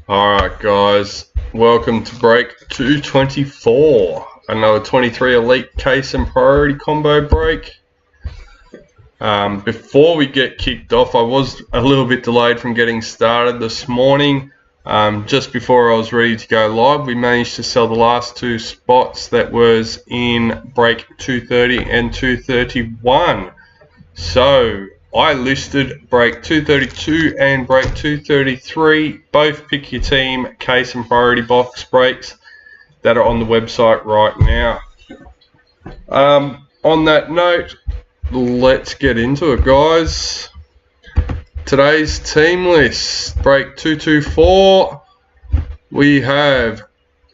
Alright guys, welcome to break 224, another 23 Elite Case and Priority combo break. Before we get kicked off, I was a little bit delayed from getting started this morning. Just before I was ready to go live, we managed to sell the last two spots that was in break 230 and 231. So I listed break 232 and break 233. Both pick your team case and priority box breaks that are on the website right now. On that note, let's get into it, guys. Today's team list, break 224, we have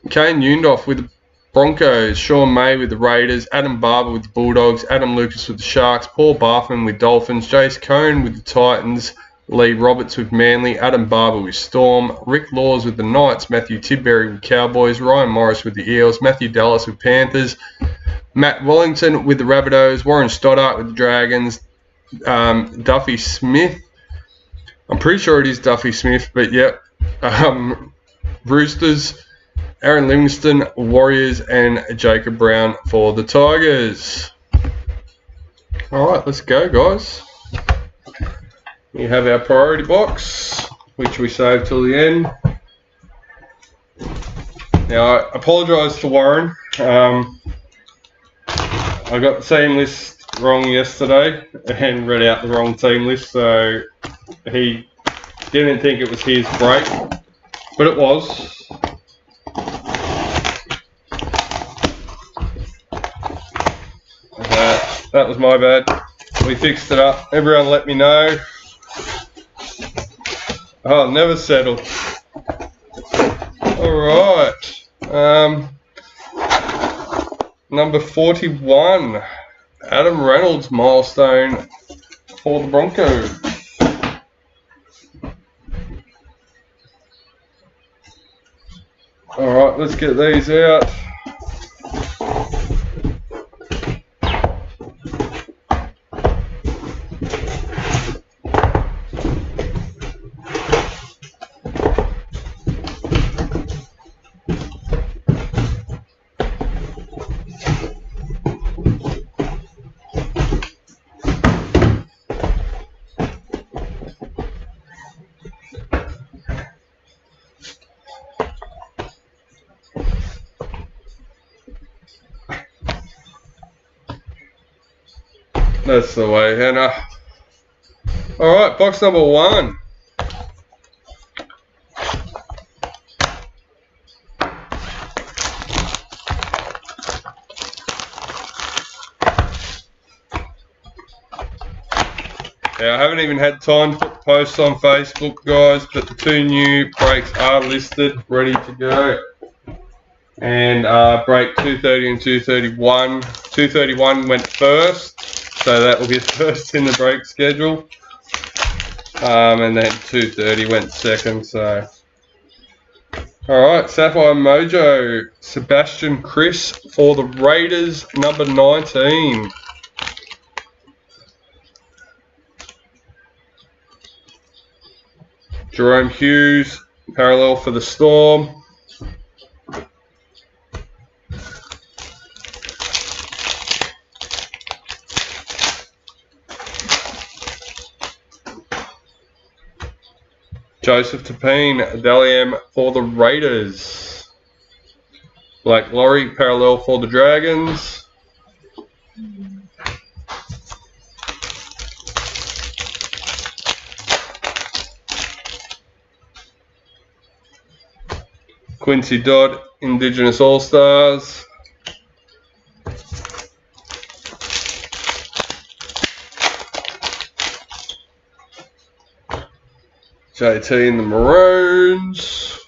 Kane Yundoff with the Broncos, Sean May with the Raiders, Adam Barber with the Bulldogs, Adam Lucas with the Sharks, Paul Barfman with Dolphins, Jace Cone with the Titans, Lee Roberts with Manly, Adam Barber with Storm, Rick Laws with the Knights, Matthew Tidbury with Cowboys, Ryan Morris with the Eels, Matthew Dallas with Panthers, Matt Wellington with the Rabbitohs, Warren Stoddart with the Dragons, Duffy Smith, I'm pretty sure it is Duffy Smith, but yep, Roosters, Aaron Livingston, Warriors, and Jacob Brown for the Tigers. Alright, let's go, guys. We have our priority box, which we saved till the end. Now, I apologise to Warren. I got the team list wrong yesterday and read out the wrong team list, so he didn't think it was his break, but it was. That was my bad. We fixed it up. Everyone let me know. Oh, never settled. Alright. Number 41. Adam Reynolds milestone for the Broncos. Alright, let's get these out. That's the way, Hannah. Alright, box number 1. Yeah, I haven't even had time to put posts on Facebook, guys, but the two new breaks are listed, ready to go. And break 230 and 231. 231 went first, so that will be first in the break schedule. And then 230 went second, so. Alright, Sapphire Mojo, Sebastian Chris for the Raiders, number 19. Jerome Hughes, parallel for the Storm. Joseph Tapine, Daliam for the Raiders. Blake Laurie, parallel for the Dragons. Quincy Dodd, Indigenous All-Stars. JT in the Maroons.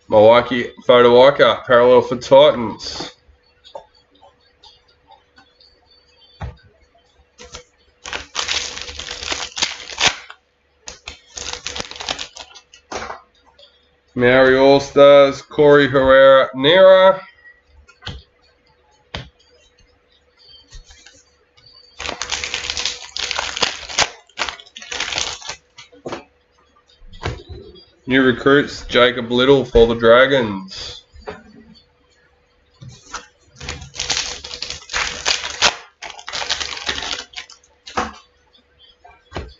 Milwaukee Fodawaika, parallel for Titans. Maori All-Stars, Corey Herrera Nera. New recruits, Jacob Little for the Dragons.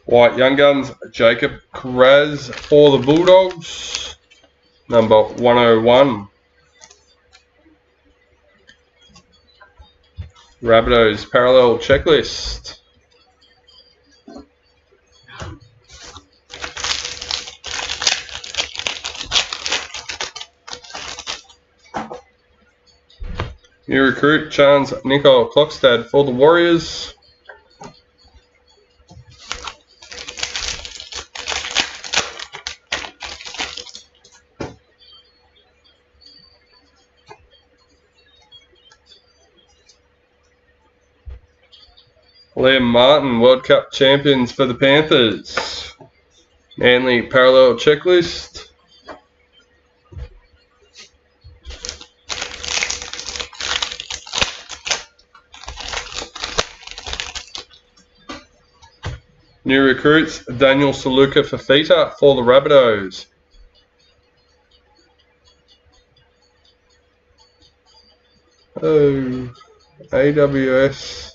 White Young Guns, Jacob Kraz for the Bulldogs, number 101. Rabbitohs Parallel Checklist. New recruit, Chance Nicole Clockstad for the Warriors. Liam Martin, World Cup champions for the Panthers. Manly Parallel Checklist. New recruits, Daniel Saluka Fafita for the Rabbitohs. Oh, AWS.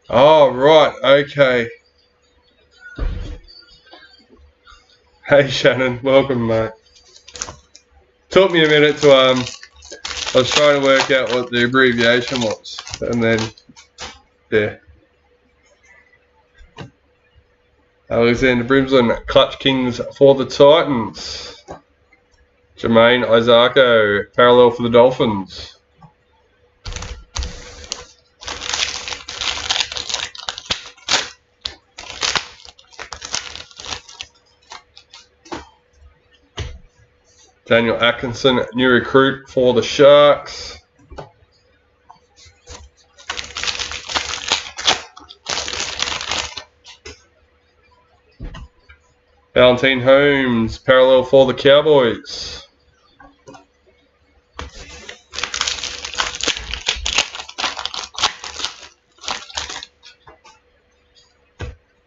Oh, right, okay. Hey Shannon, welcome mate. Took me a minute to I was trying to work out what the abbreviation was, and then yeah. Alexander Brimson, Clutch Kings for the Titans. Jermaine Isako, parallel for the Dolphins. Daniel Atkinson, new recruit for the Sharks. Valentine Holmes, parallel for the Cowboys.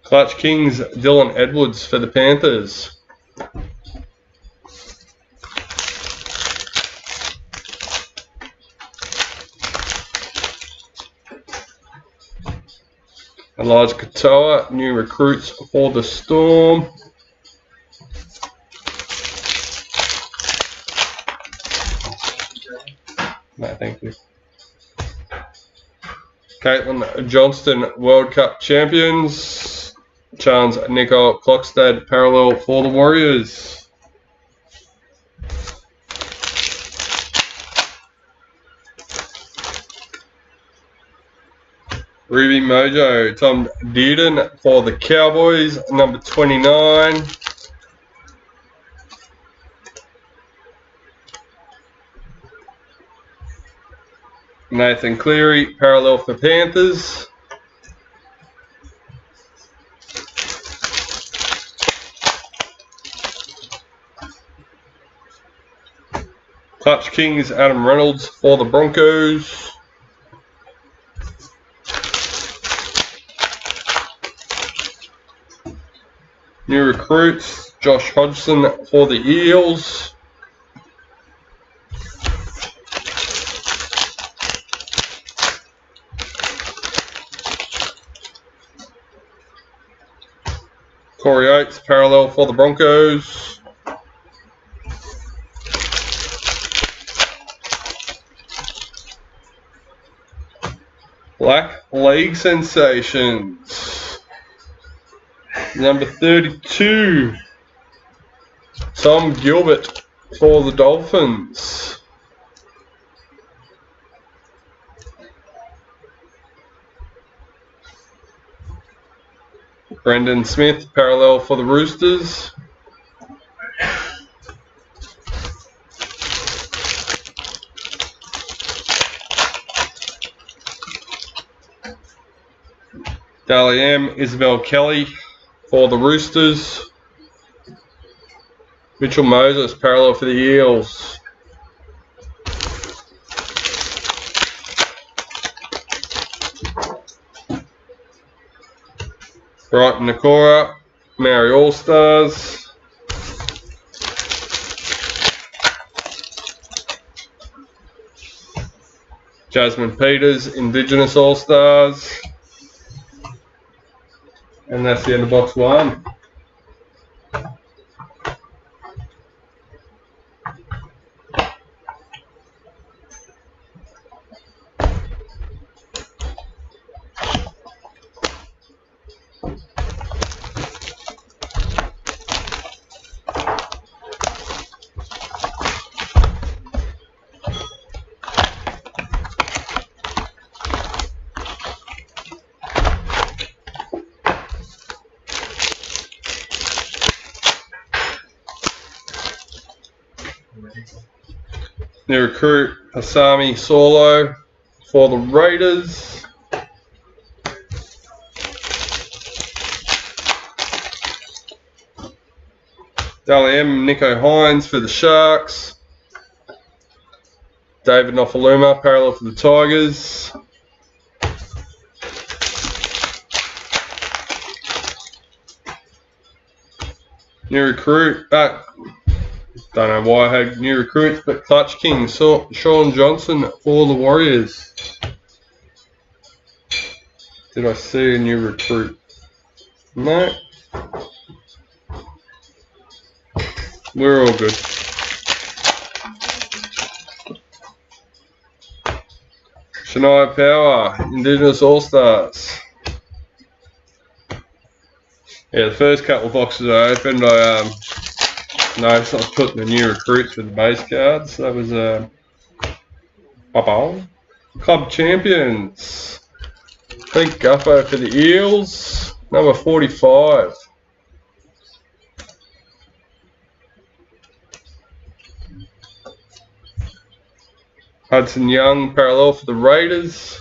Clutch Kings, Dylan Edwards for the Panthers. Elijah Katoa, new recruits for the Storm. No, thank you. Caitlin Johnston, World Cup champions. Chance Nicole Clockstad, parallel for the Warriors. Ruby Mojo, Tom Dearden for the Cowboys, number 29. Nathan Cleary, parallel for Panthers. Clutch Kings, Adam Reynolds for the Broncos. New recruits, Josh Hodgson for the Eels. Corey Oates, parallel for the Broncos. Black League Sensations. Number 32, Tom Gilbert for the Dolphins. Brendan Smith, parallel for the Roosters. Dally M, Isabel Kelly for the Roosters. Mitchell Moses, parallel for the Eels. Brighton Nakora, Maori All-Stars. Jasmine Peters, Indigenous All-Stars. And that's the end of box 1. New recruit Hasami Solo for the Raiders. Dally M, Nico Hines for the Sharks. David Nofaluma, parallel for the Tigers. New recruit, don't know why I had new recruits, but Clutch King, Sean Johnson for the Warriors. Did I see a new recruit? No. We're all good. Shania Power, Indigenous All-Stars. Yeah, the first couple of boxes I opened, noticed I was putting the new recruits with the base cards. That was Club Champions. Pete Guffer for the Eels, number 45. Hudson Young, parallel for the Raiders.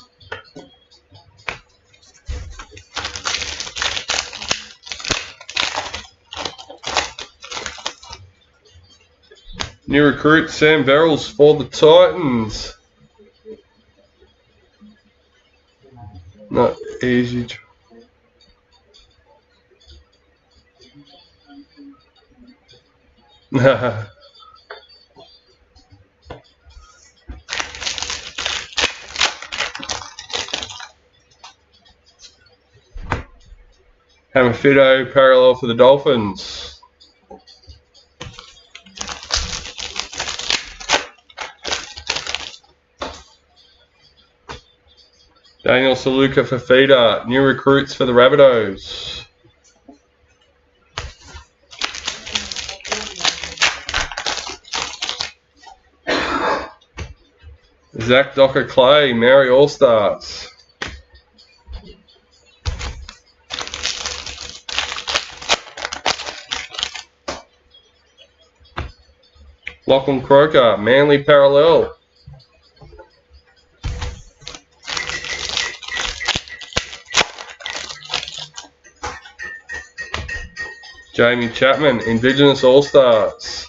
New recruit Sam Verrills for the Titans. Not easy. Hamafido, parallel for the Dolphins. Daniel Saluka for Feeder, new recruits for the Rabbitohs. Zach Docker Clay, Maori All-Stars. Lachlan Croker, Manly Parallel. Jamie Chapman, Indigenous All-Stars.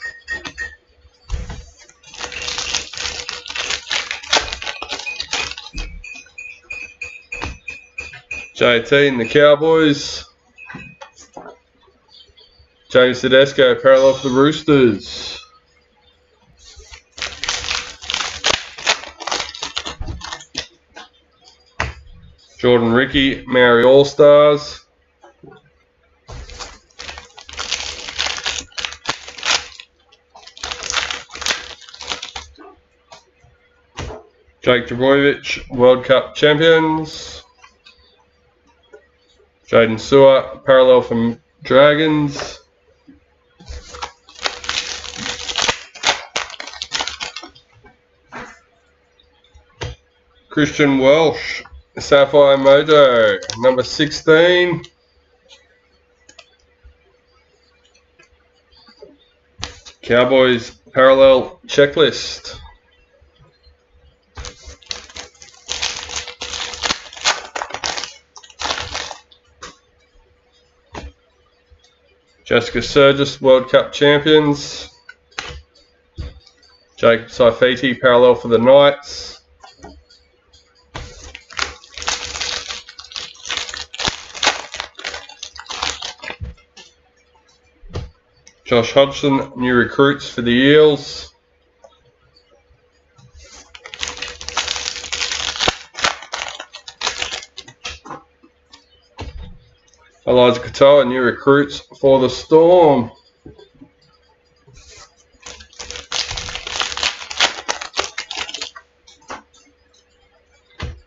JT and the Cowboys. James Tedesco, parallel for the Roosters. Jordan Ricky, Maori All-Stars. Jake Trbojevic, World Cup Champions. Jaden Sewer, parallel from Dragons. Christian Welsh, Sapphire Mojo, number 16. Cowboys parallel checklist. Jessica Surgis, World Cup Champions. Jacob Saifiti, parallel for the Knights. Josh Hodgson, new recruits for the Eels. Elijah Katoa, new recruits for the Storm.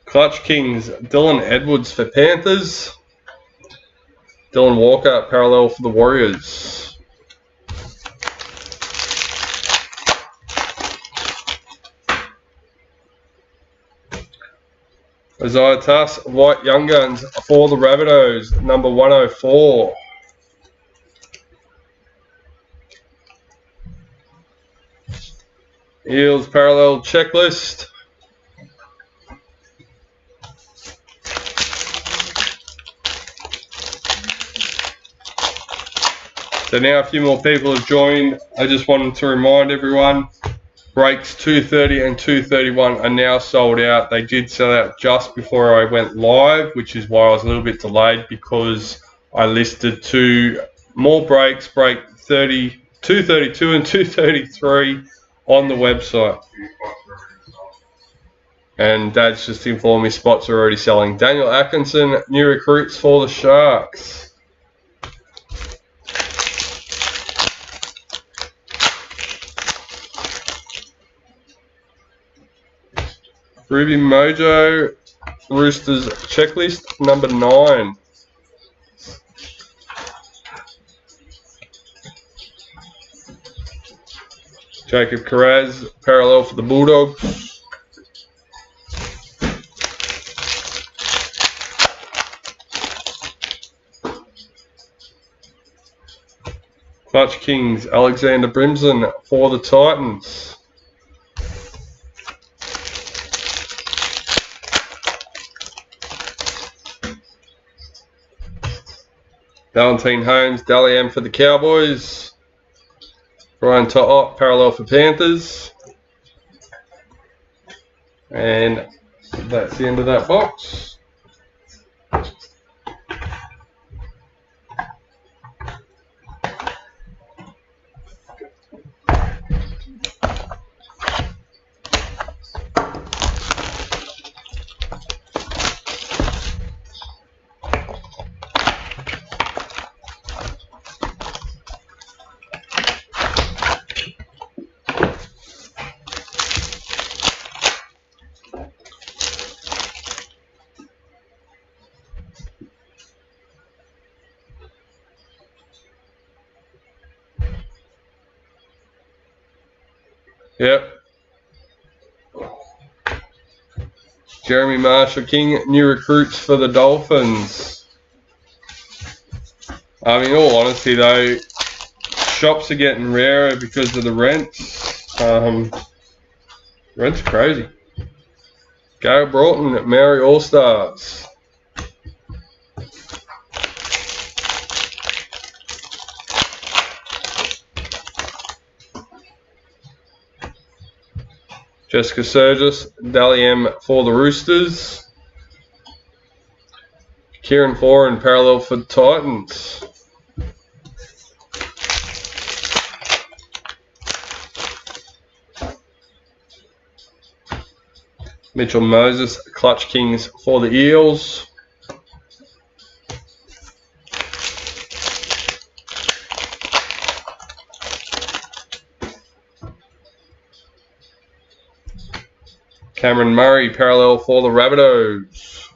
Clutch Kings, Dylan Edwards for Panthers. Dylan Walker, parallel for the Warriors. Isaiah Tuss, White Young Guns for the Rabbitohs, number 104. Eels parallel checklist. So now a few more people have joined. I just wanted to remind everyone, breaks 230 and 231 are now sold out. They did sell out just before I went live, which is why I was a little bit delayed, because I listed two more breaks, break 232 and 233 on the website. And Dad's just informed me spots are already selling. Daniel Atkinson, new recruits for the Sharks. Ruby Mojo, Roosters checklist, number 9. Jacob Carraz, parallel for the Bulldogs. Clutch Kings, Alexander Brimson for the Titans. Valentine Holmes, Dally M for the Cowboys. Brian To'o, parallel for Panthers. And that's the end of that box. Yep. Jeremy Marshall King, new recruits for the Dolphins. In all honesty though, shops are getting rarer because of the rents. Rent's crazy. Gary Broughton at Maori All-Stars. Jessica Surgis, Dally M for the Roosters. Kieran Foran, parallel for the Titans. Mitchell Moses, Clutch Kings for the Eels. Cameron Murray, parallel for the Rabbitohs.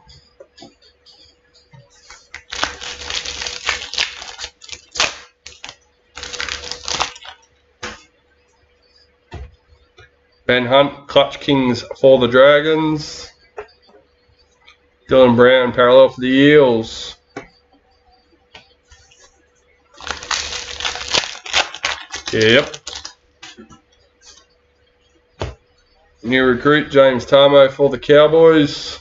Ben Hunt, Clutch Kings for the Dragons. Dylan Brown, parallel for the Eels. Yep. New recruit, James Tamo for the Cowboys.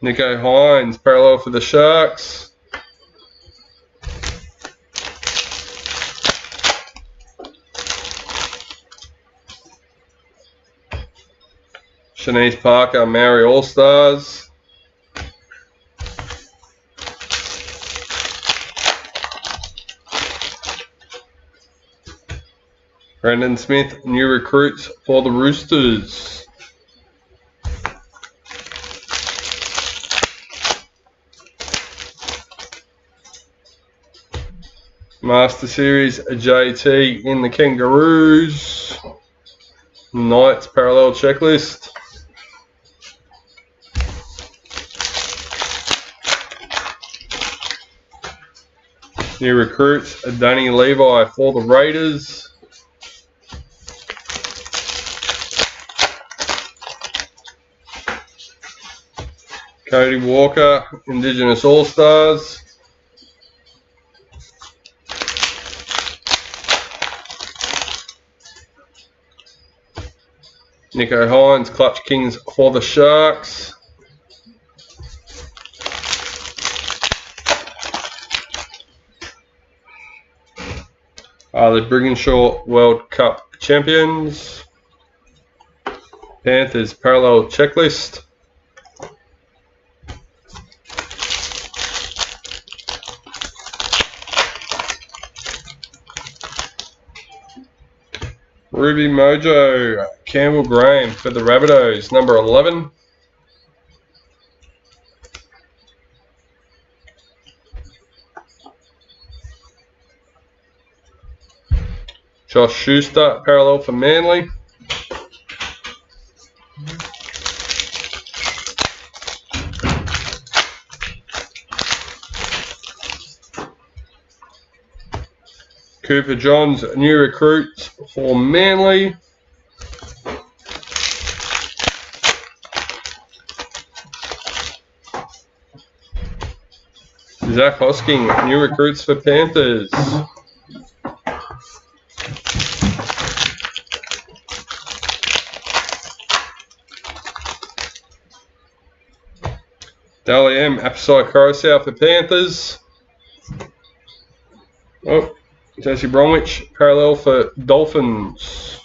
Nico Hines, parallel for the Sharks. Shanice Parker, Maori All-Stars. Brendan Smith, new recruits for the Roosters. Master Series JT in the Kangaroos. Knights parallel checklist. New recruits, Danny Levi for the Raiders. Cody Walker, Indigenous All-Stars. Nico Hines, Clutch Kings for the Sharks. The Brigginshaw World Cup champions. Panthers parallel checklist. Ruby Mojo, Campbell Graham for the Rabbitohs, number 11. Josh Schuster, parallel for Manly. Cooper Johns, new recruits for Manly. Zach Hosking, new recruits for Panthers. Dally M, Apsai Coruscant for Panthers. Oh, Jesse Bromwich, parallel for Dolphins.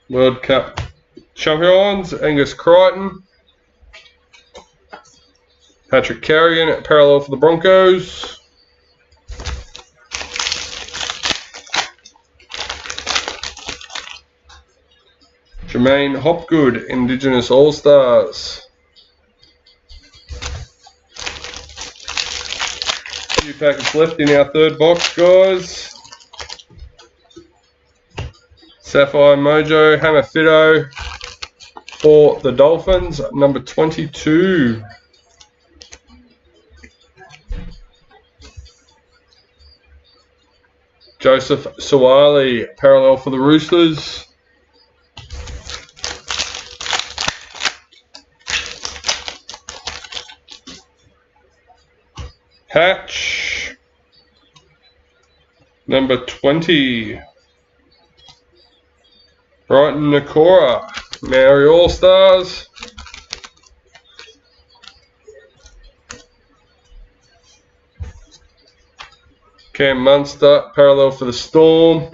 World Cup champions, Angus Crichton. Patrick Carrigan, parallel for the Broncos. Jermaine Hopgood, Indigenous All-Stars. Few packets left in our third box, guys. Sapphire Mojo, Hammer Fido for the Dolphins, number 22. Joseph Suwali, parallel for the Roosters. Hatch, number 20. Brighton Nakora, Maori All-Stars. Cam Munster, parallel for the Storm.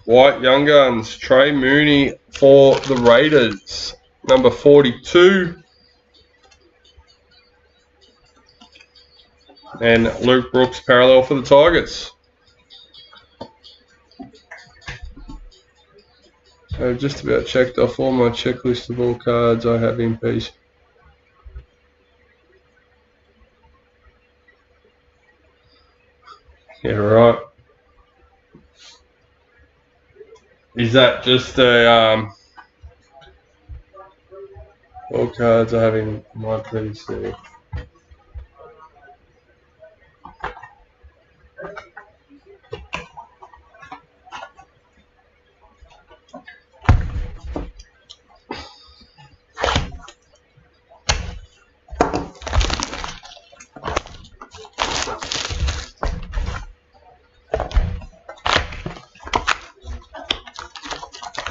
White Young Guns, Trey Mooney for the Raiders, number 42. And Luke Brooks, parallel for the Tigers. I've just about checked off all my checklist of all cards I have in piece. Yeah, right. Is that just a all cards I have in my PC?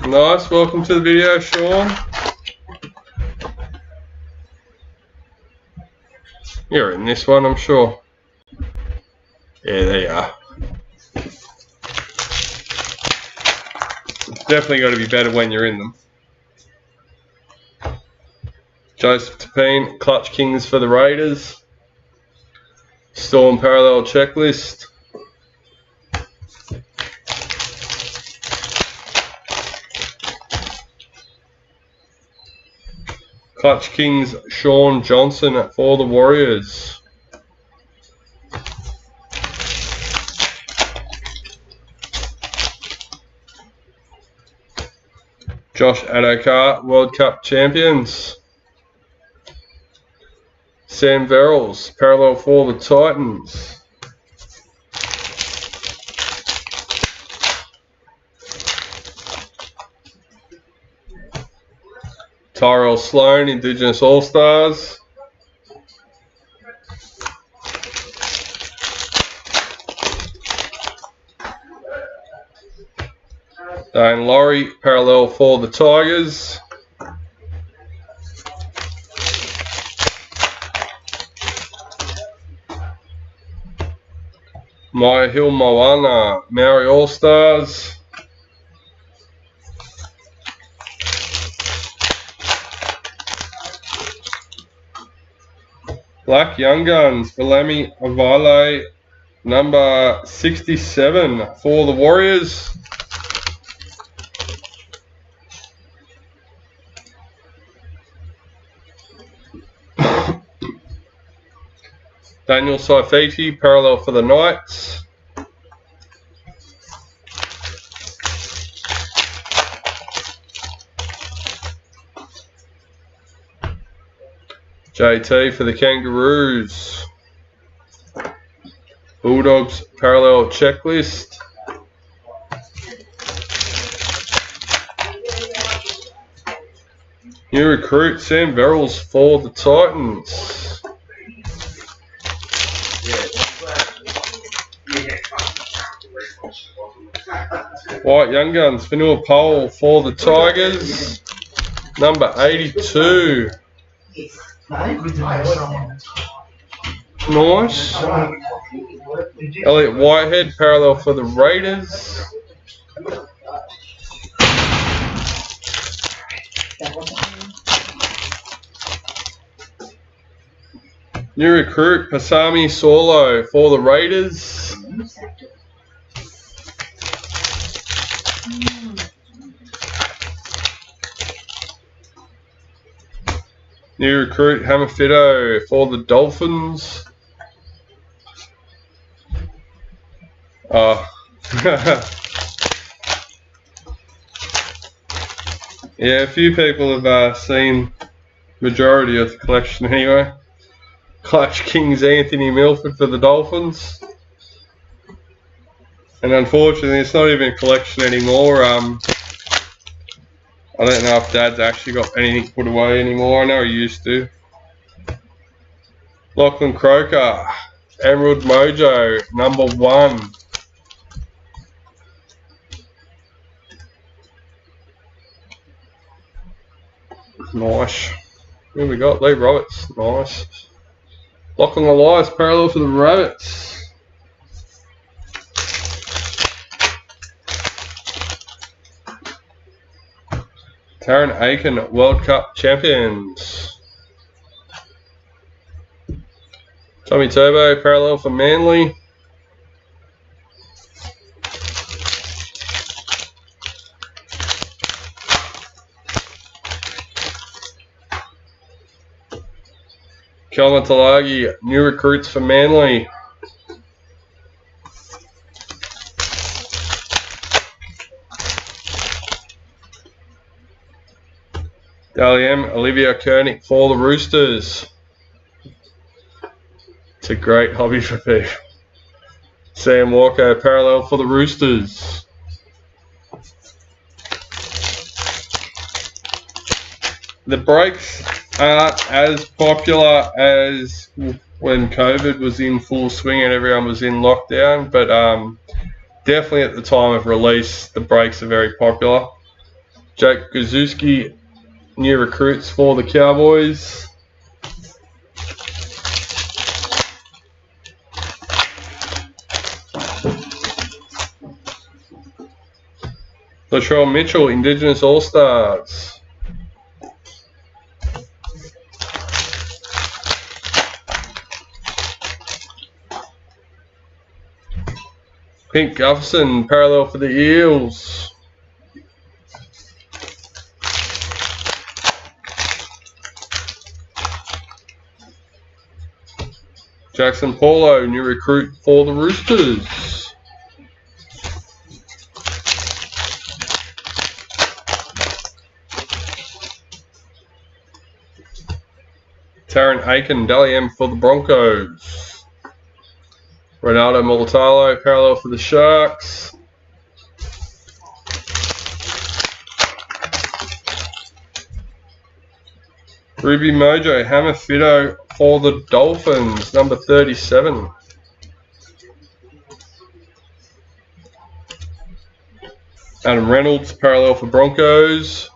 Nice, welcome to the video, Sean. You're in this one, I'm sure. Yeah, there you are. It's definitely got to be better when you're in them. Joseph Tapine, Clutch Kings for the Raiders. Storm Parallel Checklist. Clutch Kings, Sean Johnson for the Warriors. Josh Adokar, World Cup champions. Sam Verrills, parallel for the Titans. Tyrell Sloan, Indigenous All-Stars. Dane Laurie, parallel for the Tigers. Maya Hill Moana, Maori All-Stars. Black Young Guns, Belami Avale, number 67 for the Warriors. Daniel Saifiti, parallel for the Knights. JT for the Kangaroos. Bulldogs, parallel checklist. New recruit, Sam Verrills for the Titans. White Young Guns, Fanua Pole for the Tigers. Number 82. Nice. Elliot Whitehead, parallel for the Raiders. New recruit, Pasami Solo for the Raiders. New recruit, Hamafito for the Dolphins. Yeah, a few people have seen majority of the collection anyway. Clutch Kings, Anthony Milford for the Dolphins. And unfortunately, it's not even a collection anymore. I don't know if Dad's actually got anything put away anymore. I know he used to. Lachlan Croker, Emerald Mojo, number 1. Nice. Who we got? Lee Roberts. Nice. Lachlan Elias, parallel for the Rabbits. Taron Aiken, World Cup champions. Tommy Turbo, parallel for Manly. Kelvin Talagi, new recruits for Manly. Dalian, Olivia Koenig for the Roosters. It's a great hobby for people. Sam Walker, parallel for the Roosters. The breaks aren't as popular as when COVID was in full swing and everyone was in lockdown, but definitely at the time of release, the breaks are very popular. Jake Gazuski, new recruits for the Cowboys. Latrell Mitchell, Indigenous All-Stars. Pink Gufferson, parallel for the Eels. Jackson Paulo, new recruit for the Roosters. Tarrant Aiken, Dally M for the Broncos. Ronaldo Mulitalo, parallel for the Sharks. Ruby Mojo, Hammer Fido for the Dolphins, number 37. Adam Reynolds, parallel for Broncos.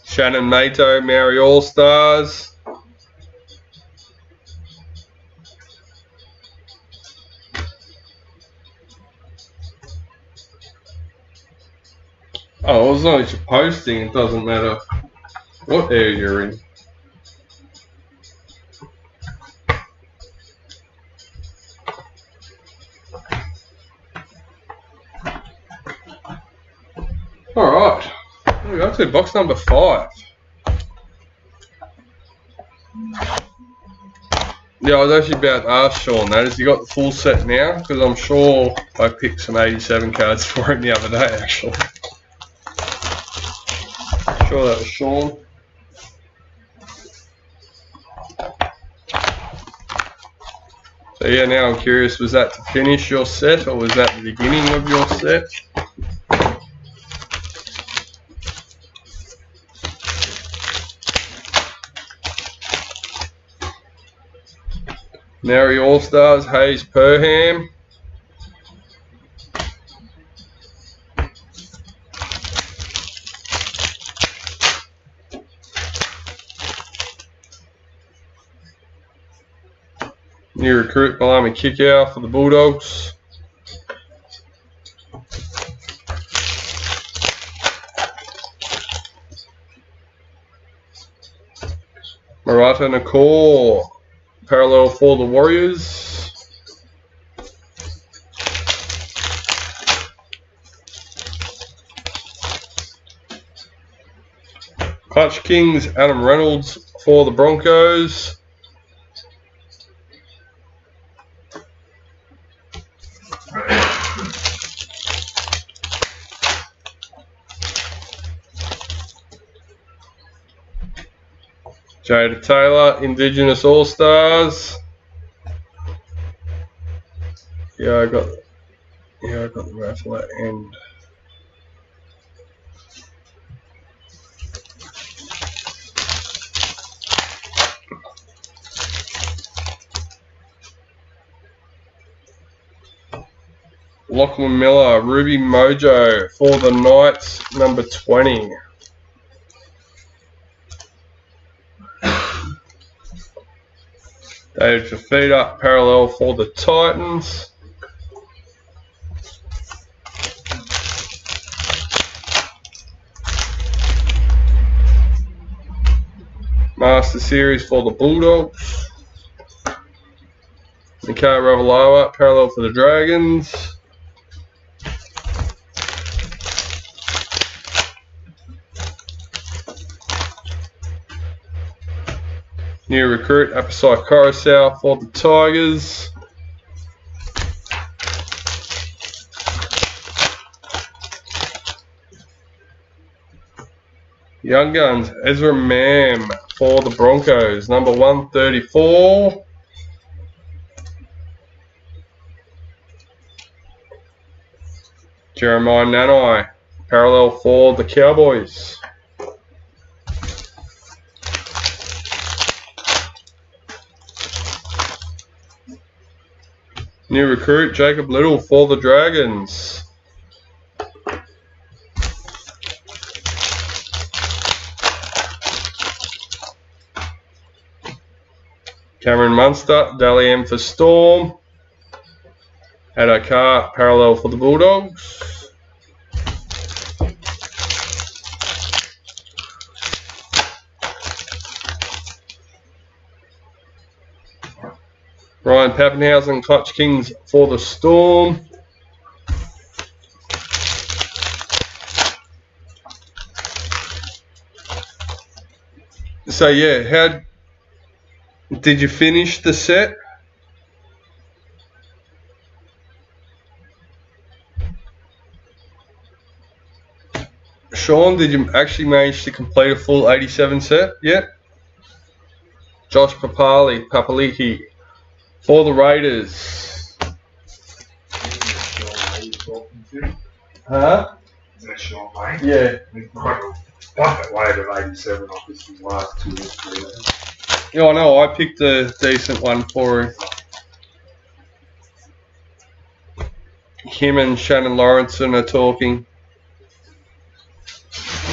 Shannon Mato, Maori All-Stars. Oh, as long as you're posting, it doesn't matter what area you're in. Alright, there we go to box number 5. Yeah, I was actually about to ask Sean that. Has he got the full set now? Because I'm sure I picked some 87 cards for him the other day, actually. I'm sure that was Sean. So yeah, now I'm curious, was that to finish your set or was that the beginning of your set? Maori All-Stars, Hayes Perham. New recruit, Malami Kickout for the Bulldogs. Murata Nakor, parallel for the Warriors. Clutch Kings, Adam Reynolds for the Broncos. Jada Taylor, Indigenous All-Stars. Yeah, I got the raffle at end. Lachlan Miller, Ruby Mojo for the Knights, number 20. David Fafita, parallel for the Titans. Master Series for the Bulldogs. Nikai Ravalawa, parallel for the Dragons. New recruit, Apisai Coruscant for the Tigers. Young Guns, Ezra Mam for the Broncos, number 134. Jeremiah Nanai, parallel for the Cowboys. New recruit, Jacob Little for the Dragons. Cameron Munster, Dally M for Storm. Addo Carr, parallel for the Bulldogs. Ryan Pappenhausen, Clutch Kings for the Storm. So yeah, how did you finish the set? Sean, did you actually manage to complete a full 87 set yet? Josh Papali'i for the Raiders. Huh? Is that Sean Lane? Yeah. Like that weight of 87 off his last 2 or 3. Yeah, I know. I picked a decent one for him. Him and Shannon Lawrenson are talking.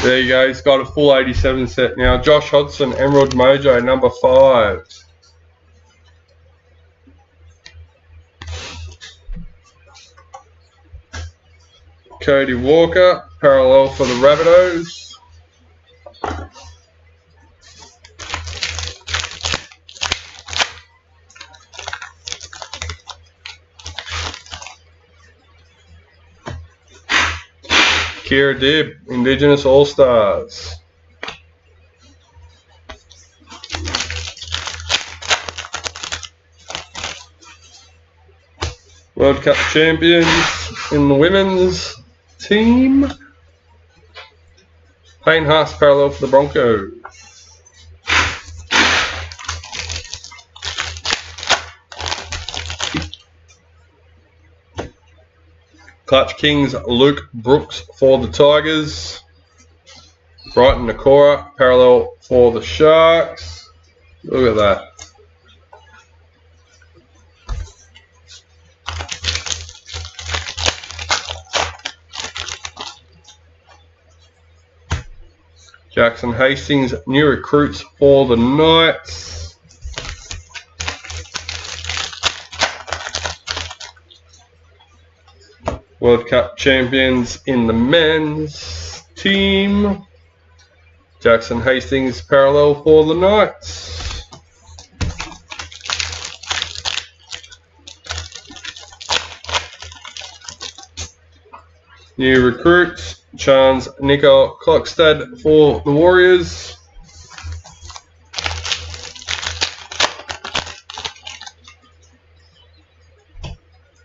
There you go. He's got a full 87 set now. Josh Hodgson, Emerald Mojo, number 5. Cody Walker, parallel for the Rabbitohs. Kira Dibb, Indigenous All-Stars. World Cup champions in the women's team. Payne Haas, parallel for the Broncos. Clutch Kings, Luke Brooks for the Tigers. Brighton Nakora, parallel for the Sharks. Look at that. Jackson Hastings, new recruits for the Knights. World Cup champions in the men's team. Jackson Hastings, parallel for the Knights. New recruits. Chance Nico Klokstad for the Warriors.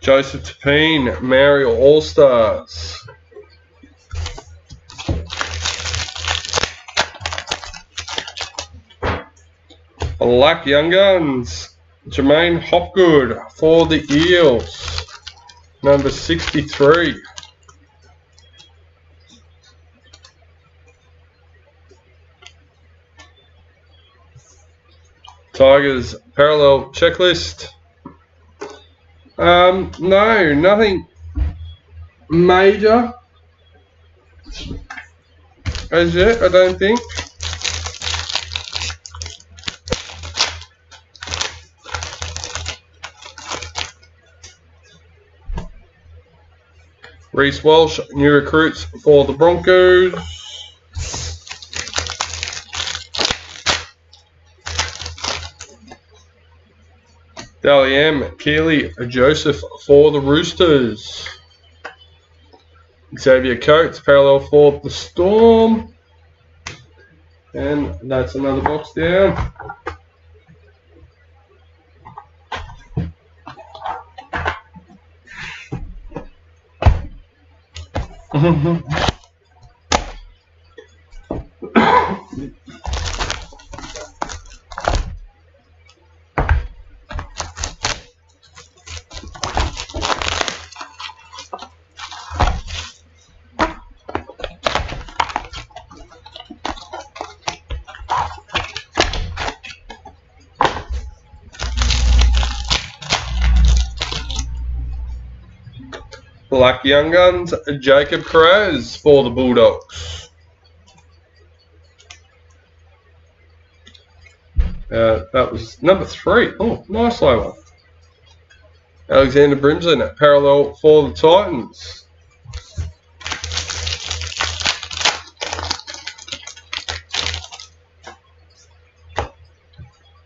Joseph Tapine, Maori All-Stars. Black Young Guns, Jermaine Hopgood for the Eels, number 63. Tigers parallel checklist. No, nothing major as yet, I don't think. Reece Walsh, new recruits for the Broncos. Dally M, Keely Joseph for the Roosters. Xavier Coates, parallel for the Storm. And that's another box down. Black Young Guns, Jacob Carraz for the Bulldogs. That was number 3. Oh, nice low one. Alexander Brimson at parallel for the Titans.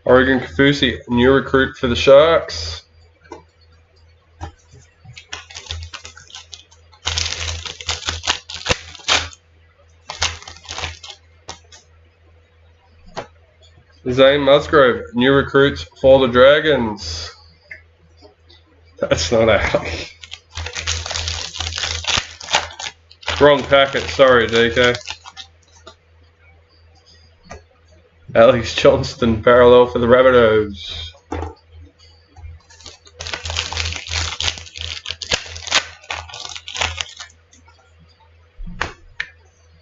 Oregon Kafusi, new recruit for the Sharks. Zane Musgrove, new recruits for the Dragons. That's not out. Wrong packet, sorry DK. Alex Johnston, parallel for the Rabbitohs.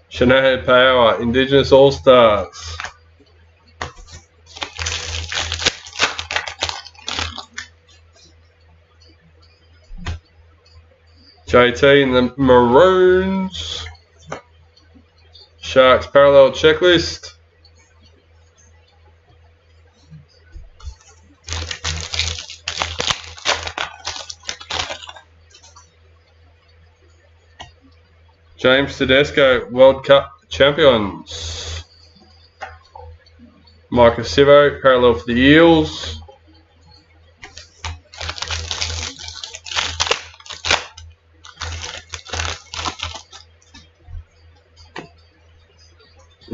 Shanahan Power, Indigenous All-Stars. JT and the Maroons. Sharks parallel checklist. James Tedesco, World Cup champions. Micah Sivo, parallel for the Eels.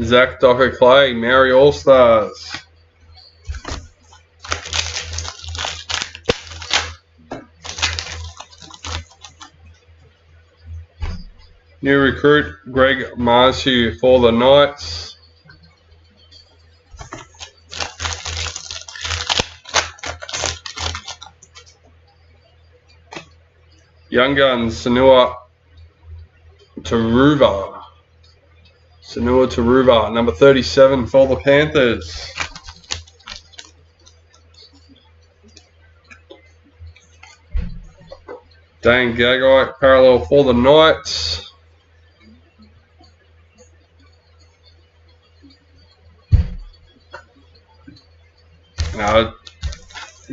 Zach Docker Clay, Maori All-Stars. New recruit Greg Marsu for the Knights. Young Guns, Sanua Taruva. Sanua Taruva, number 37 for the Panthers. Dane Gagai, parallel for the Knights. No,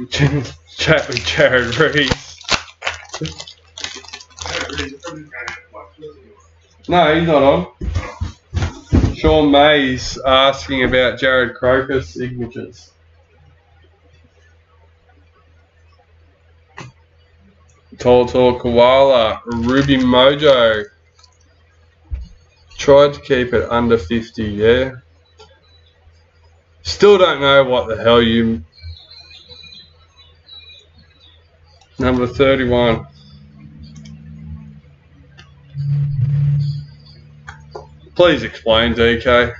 chat with Jared Reeves. No, he's not on. Sean May's asking about Jared Croker's signatures. Toltor Koala, Ruby Mojo. Tried to keep it under 50, yeah. Still don't know what the hell you... Number 31. Please explain, DK.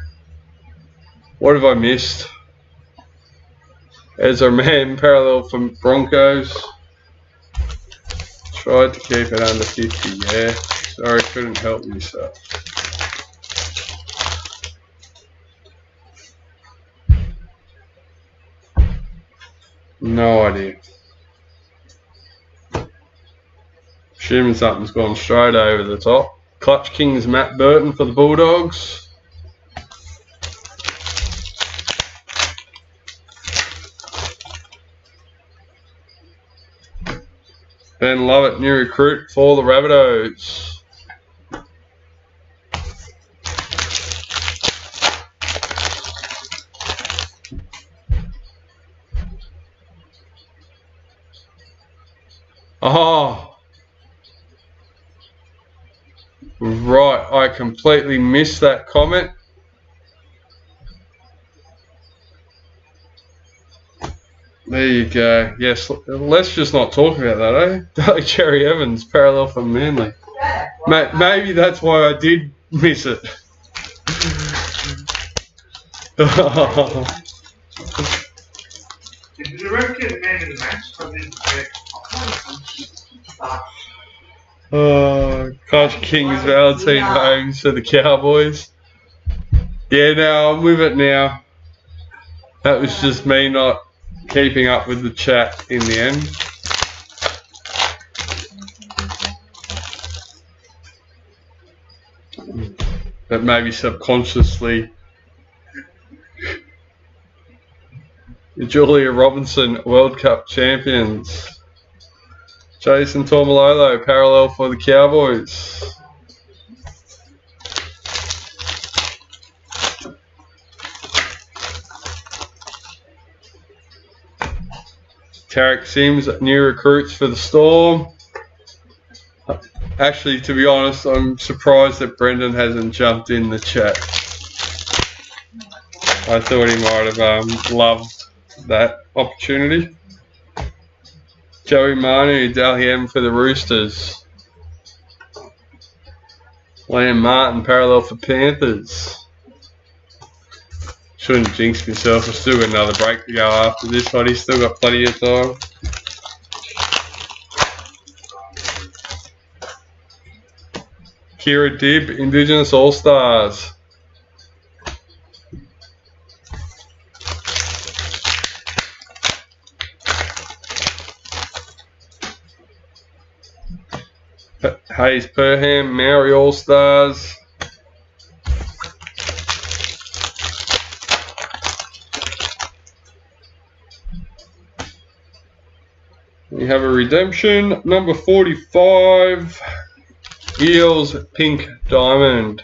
What have I missed? Ezra Man, parallel from Broncos. Tried to keep it under 50, yeah. Sorry, couldn't help myself. No idea. Assuming something's gone straight over the top. Clutch Kings Matt Burton for the Bulldogs. Ben Lovett, new recruit for the Rabbitohs. Oh, right, I completely missed that comment. There you go. Yes, let's just not talk about that, eh? Cherry Evans, parallel for Manly. Maybe that's why I did miss it. Did you ever get a man in the match? Clutch Kings Valentine Holmes for the Cowboys. Yeah, no, I'm with it now. That was just me not keeping up with the chat in the end. But maybe subconsciously Julia Robinson, World Cup champions. Jason Tormalolo, parallel for the Cowboys. Tarek Sims, new recruits for the Storm. Actually, to be honest, I'm surprised that Brendan hasn't jumped in the chat. I thought he might have loved that opportunity. Joey Manu, Dally for the Roosters. Liam Martin, parallel for Panthers. Shouldn't jinx myself, I've still got another break to go after this one. He's still got plenty of time. Kira Dibb, Indigenous All-Stars. Hayes Perham, Maori All-Stars. We have a redemption, number 45, Eels Pink Diamond.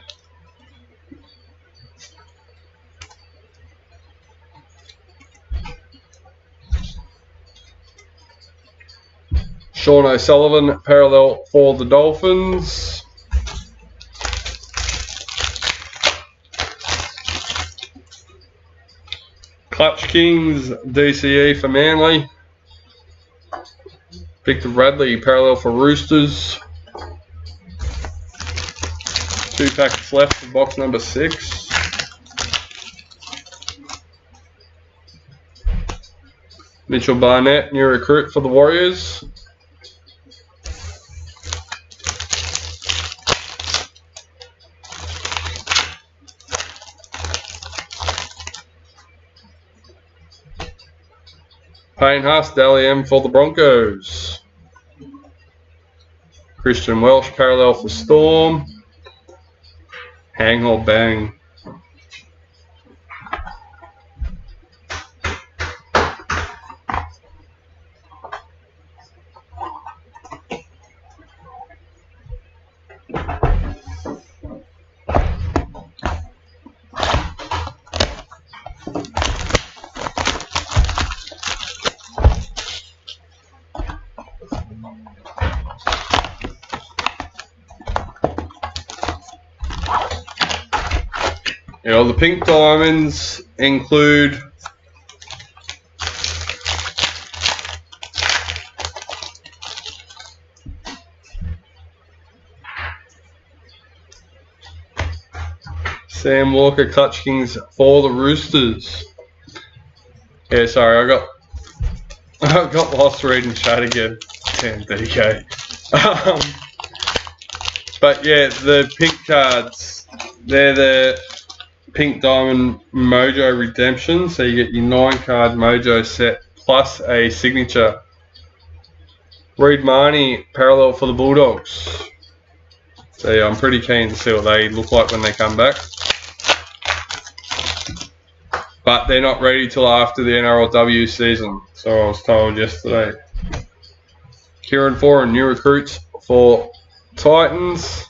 Sean O'Sullivan, parallel for the Dolphins. Clutch Kings, DCE for Manly. Victor Bradley, parallel for Roosters. 2 packets left for box number 6. Mitchell Barnett, new recruit for the Warriors. Payne Haas, Dally for the Broncos. Christian Welsh, parallel for Storm. Hang or bang. Yeah, the pink diamonds include Sam Walker, Clutch Kings for the Roosters. Yeah, sorry, I got lost reading chat again. Damn DK. But yeah, the pink cards, they're the Pink Diamond Mojo Redemption, so you get your 9-card Mojo set plus a signature. Reed Marnie, parallel for the Bulldogs. So yeah, I'm pretty keen to see what they look like when they come back. But they're not ready till after the NRLW season, so I was told yesterday. Kieran Foran, new recruits for Titans.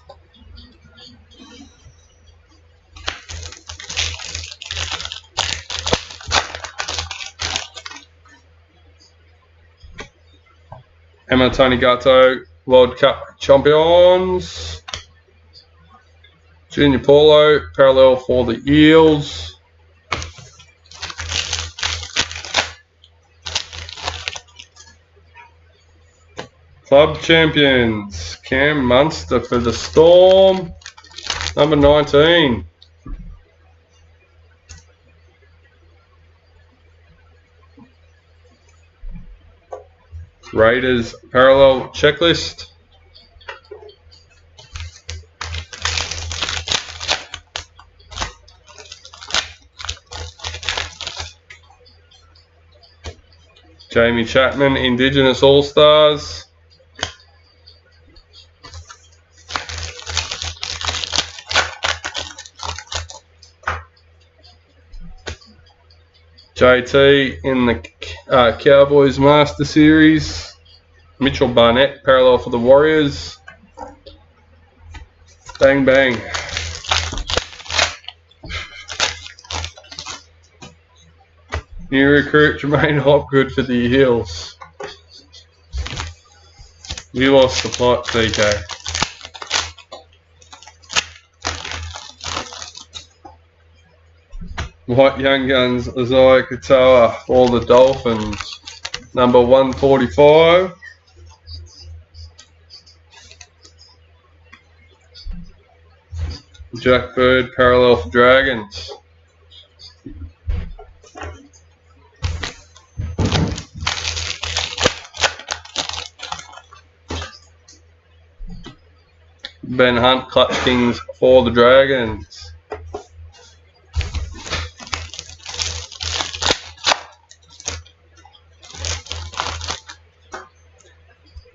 Emma Tonigato, World Cup champions. Junior Paulo, parallel for the Eels. Club champions, Cam Munster for the Storm, number 19. Raiders parallel checklist. Jamie Chapman, Indigenous All-Stars. JT in the Cowboys Master Series. Mitchell Barnett, parallel for the Warriors. Bang, bang. New recruit Jermaine Hopgood for the Eels. We lost the plot, DK. White Young Guns, Isaiah Katoa for the Dolphins. Number 145. Jack Bird, parallel for Dragons. Ben Hunt, Clutch Kings for the Dragons.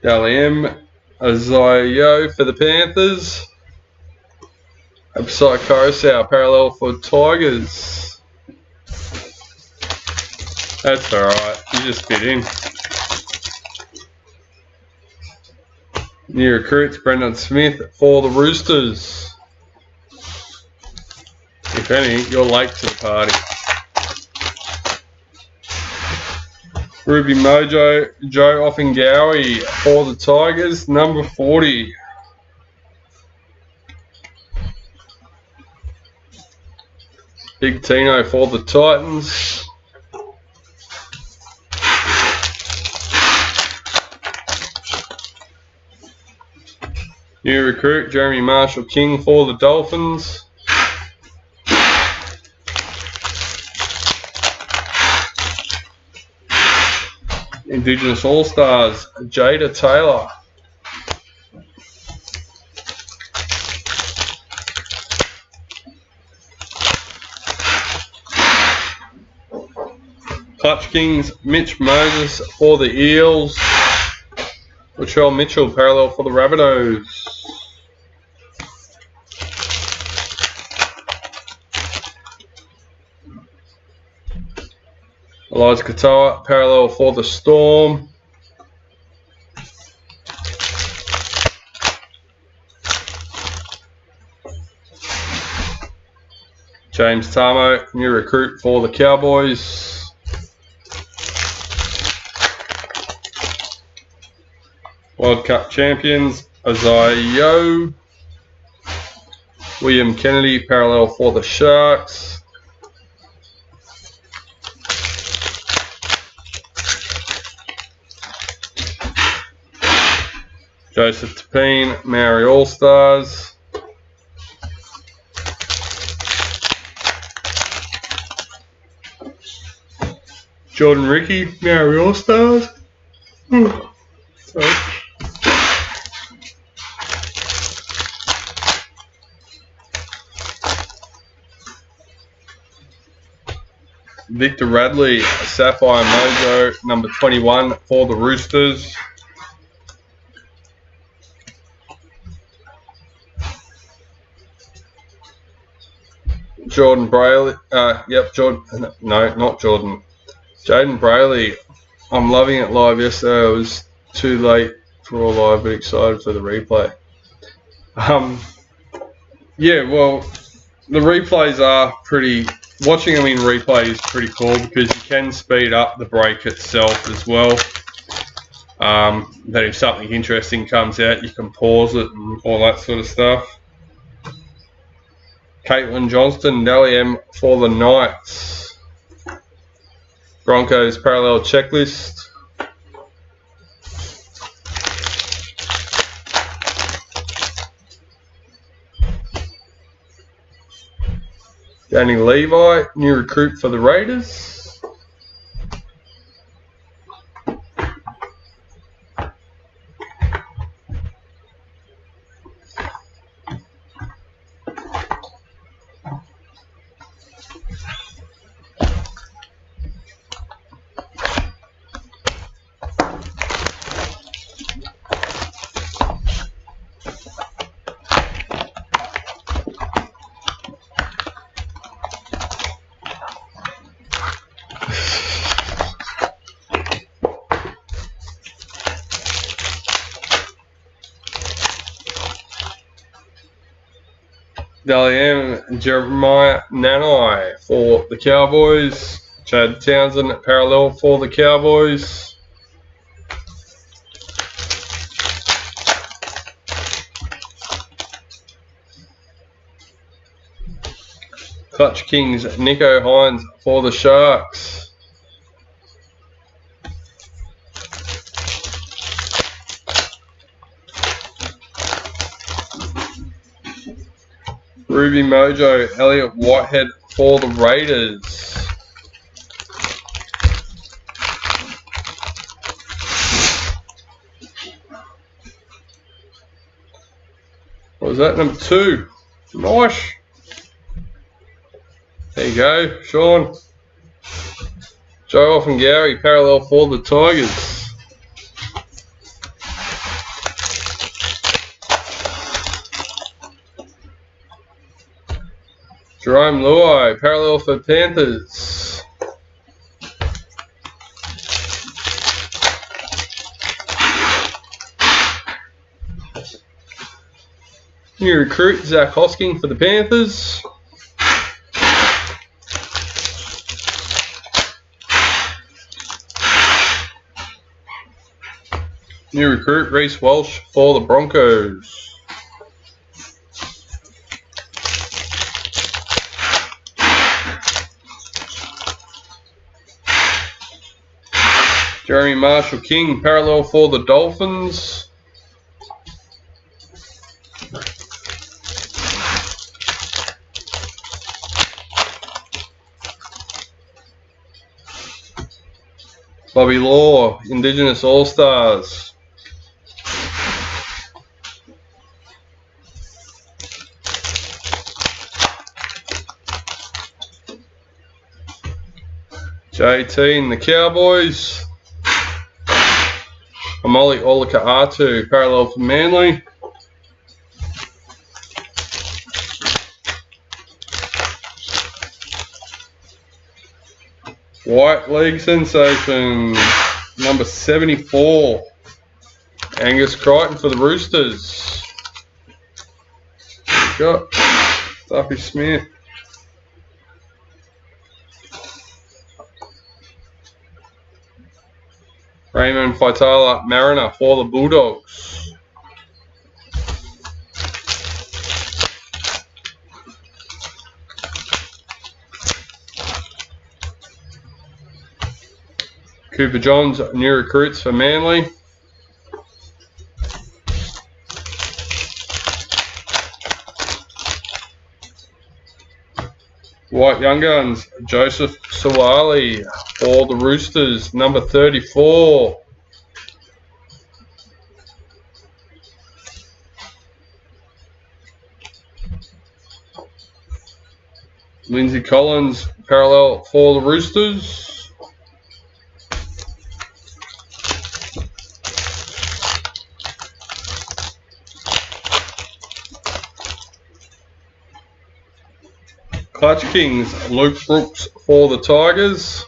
Dally M, Isaiah Yo for the Panthers. Absai Coruscant, parallel for Tigers. That's alright, you just fit in. New recruits, Brendan Smith for the Roosters. If any, you're late to the party. Ruby Mojo, Joe Offingowie for the Tigers, number 40. Big Tino for the Titans. New recruit, Jeremy Marshall King for the Dolphins. Indigenous All-Stars, Jada Taylor. Clutch Kings, Mitch Moses for the Eels. Latrell Mitchell, parallel for the Rabbitohs. Elijah Katoa, parallel for the Storm. James Tamo, new recruit for the Cowboys. World Cup champions, Isaiah Yo. William Kennedy, parallel for the Sharks. Joseph Tapine, Maori All-Stars. Jordan Ricky, Maori All-Stars. Sorry. Victor Radley, Sapphire Mojo, number 21 for the Roosters. Jordan Brayley, Jordan, no, not Jordan. Jaden Brayley, I'm loving it live yesterday. I was too late for all live, but excited for the replay. Yeah, well, the replays are pretty, watching them in replay is pretty cool because you can speed up the break itself as well. That if something interesting comes out, you can pause it and all that sort of stuff. Caitlin Johnston, Dally M for the Knights. Broncos parallel checklist. Danny Levi, new recruit for the Raiders. Dally M, Jeremiah Nanai for the Cowboys. Chad Townsend parallel for the Cowboys. Clutch Kings, Nico Hines for the Sharks. Ruby Mojo, Elliot Whitehead for the Raiders. What was that? Number 2. Nice. There you go, Sean. Joe Off and Gary, parallel for the Tigers. Jerome Luai, parallel for Panthers. New recruit, Zach Hosking for the Panthers. New recruit, Reece Walsh for the Broncos. Jeremy Marshall King, parallel for the Dolphins. Bobby Law, Indigenous All-Stars. JT and the Cowboys. Amoli Olaka-Atu, parallel for Manly. White League Sensation, number 74. Angus Crichton for the Roosters. Got Duffy Smith. Raymond Faitala Mariner for the Bulldogs. Cooper Johns, new recruits for Manly. White Young Guns, Joseph Suwali for the Roosters, number 34. Lindsay Collins, parallel for the Roosters. Clutch Kings, Luke Brooks for the Tigers.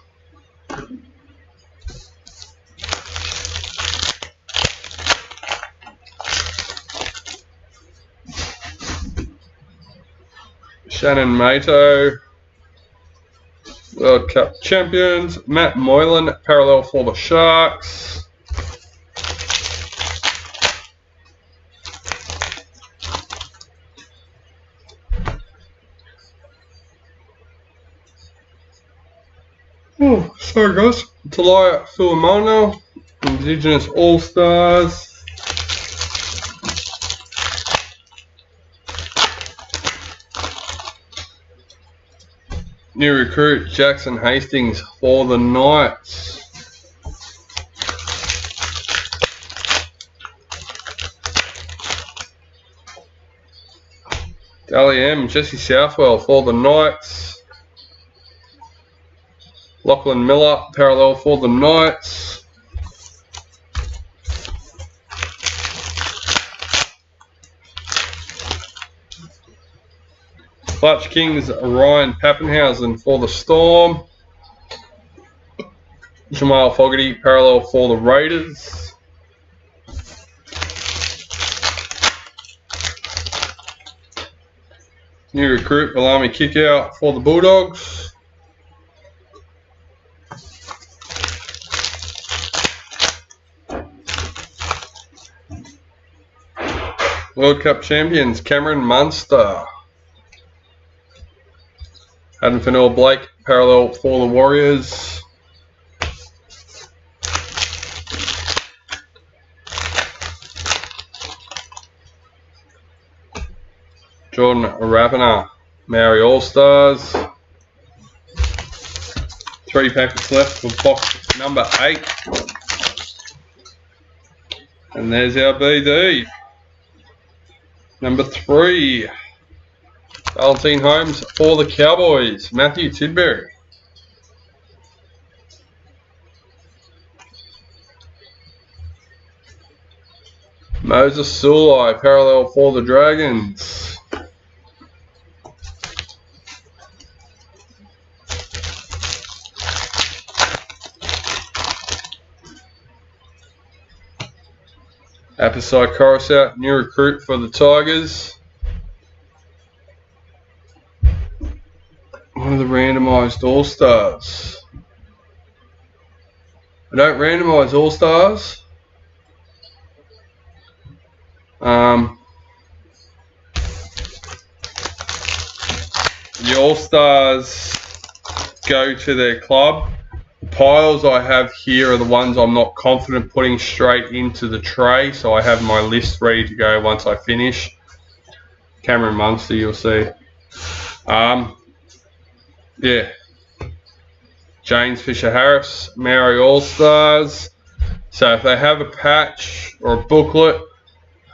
Shannon Mato, World Cup champions. Matt Moylan, parallel for the Sharks. Oh, sorry guys. Talia Fuamano, Indigenous All-Stars. New recruit Jackson Hastings for the Knights. Dally M, Jesse Southwell for the Knights. Lachlan Miller, parallel for the Knights. Clutch Kings, Ryan Pappenhausen for the Storm. Jamal Fogarty, parallel for the Raiders. New recruit, Bellamy kick out for the Bulldogs. World Cup champions, Cameron Munster. Adam Fennell-Blake, parallel for the Warriors. Jordan Rapana, Maori All-Stars. 3 packets left for box number 8. And there's our BD. Number 3. Valentine Holmes for the Cowboys, Matthew Tidbury. Moses Sulai, parallel for the Dragons. Apasai Coruscant, new recruit for the Tigers. One of the randomised All-Stars. I don't randomise All-Stars. The All-Stars go to their club. The piles I have here are the ones I'm not confident putting straight into the tray, so I have my list ready to go once I finish. Cameron Munster, you'll see. Yeah. James Fisher-Harris, Maori All-Stars. So if they have a patch or a booklet,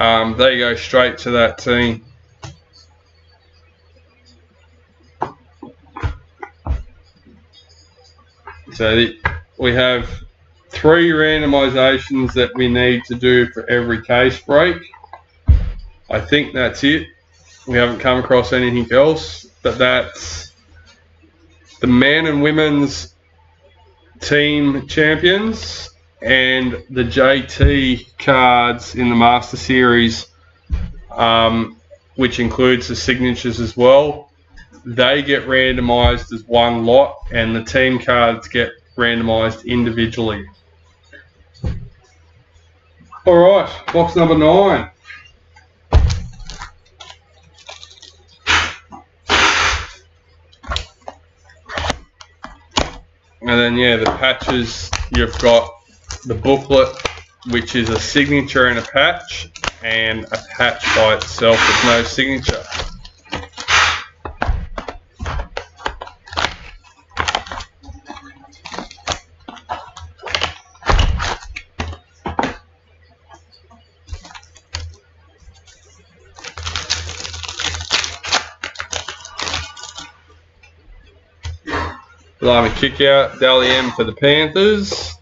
they go straight to that team. So we have 3 randomisations that we need to do for every case break. I think that's it. We haven't come across anything else, but that's the men and women's team champions and the JT cards in the Master Series, which includes the signatures as well. They get randomised as one lot, and the team cards get randomised individually. Alright, box number 9. And then, yeah, the patches, you've got the booklet, which is a signature and a patch, and a patch by itself with no signature. Blimey kick out, Dally M for the Panthers.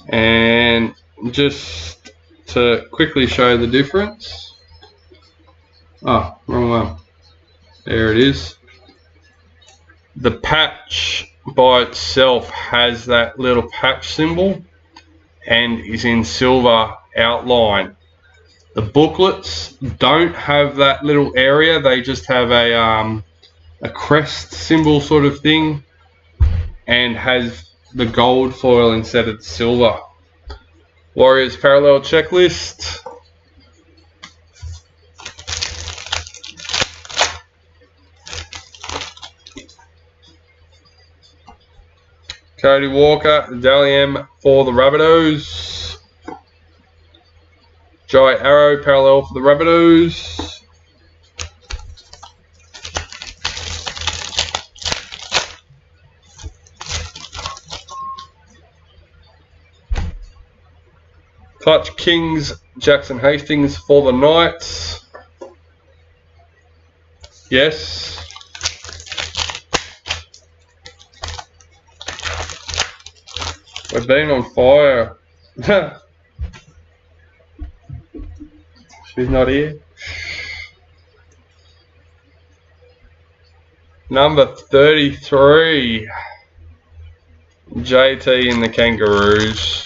And just to quickly show the difference. Oh, wrong one. There it is. The patch by itself has that little patch symbol and is in silver outline. The booklets don't have that little area. They just have a crest symbol sort of thing, and has the gold foil instead of the silver. Warriors parallel checklist. Cody Walker, Dally M for the Rabbitohs. Jai Arrow parallel for the Rabbitohs. Clutch Kings, Jackson Hastings for the Knights. Yes. We've been on fire. She's not here. Number 33. JT in the Kangaroos.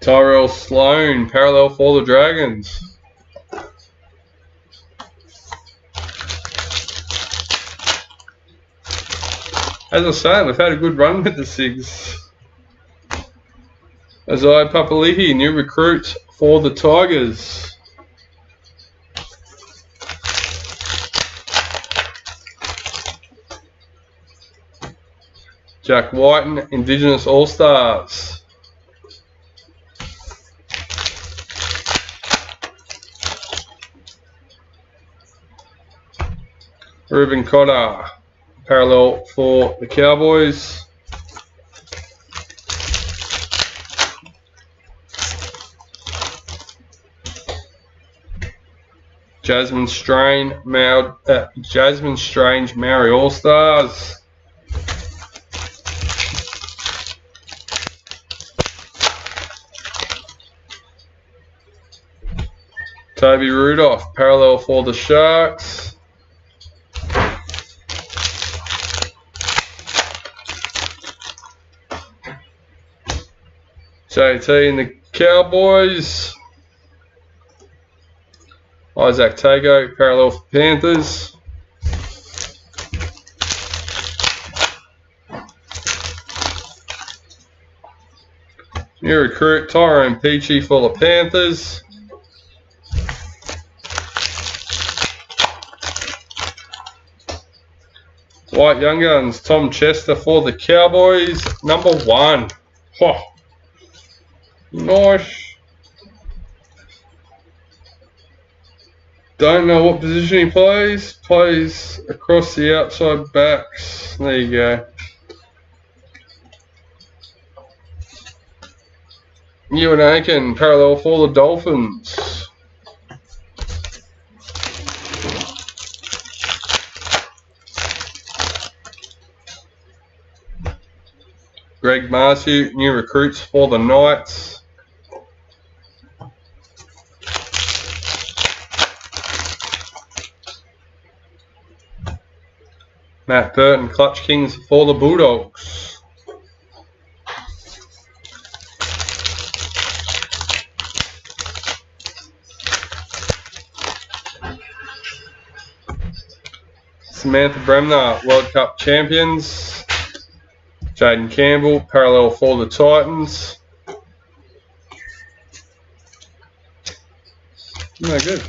Tyrell Sloan, parallel for the Dragons. As I say, we've had a good run with the SIGs. Azai Papali'i, new recruit for the Tigers. Jack Whiten, Indigenous All-Stars. Ruben Cotter, parallel for the Cowboys. Jasmine Strange, Maori All-Stars. Toby Rudolph, parallel for the Sharks. JT and the Cowboys. Isaac Tago, parallel for Panthers. New recruit Tyrone Peachy for the Panthers. White Young Guns, Tom Chester for the Cowboys, number 1. Oh, nice. Don't know what position he plays. Plays across the outside backs. There you go. Ewan Aiken, parallel for the Dolphins. Greg Marsu, new recruits for the Knights. Matt Burton, Clutch Kings for the Bulldogs. Samantha Bremner, World Cup champions. Jaden Campbell, parallel for the Titans. No good.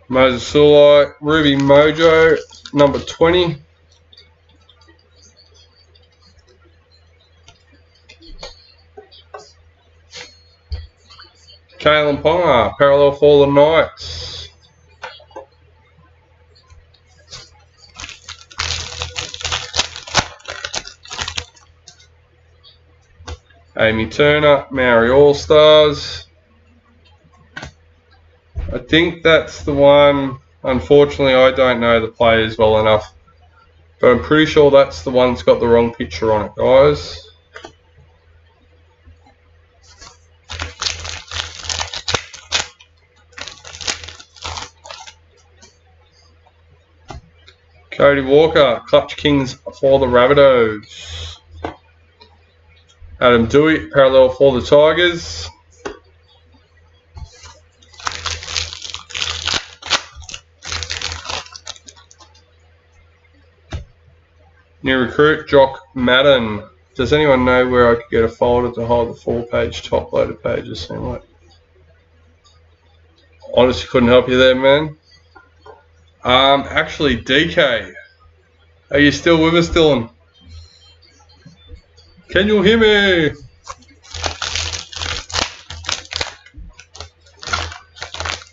Moses Sulai, Ruby Mojo, number 20. Kalen Ponga, parallel for the Knights. Amy Turner, Maori All-Stars. I think that's the one. Unfortunately, I don't know the players well enough, but I'm pretty sure that's the one that's got the wrong picture on it, guys. Cody Walker, Clutch Kings for the Rabbitohs. Adam Dewey, parallel for the Tigers. New recruit, Jock Madden. Does anyone know where I could get a folder to hold the 4-page top-loaded pages? Like, honestly, couldn't help you there, man. Actually, DK, are you still with us, Dylan? Can you hear me?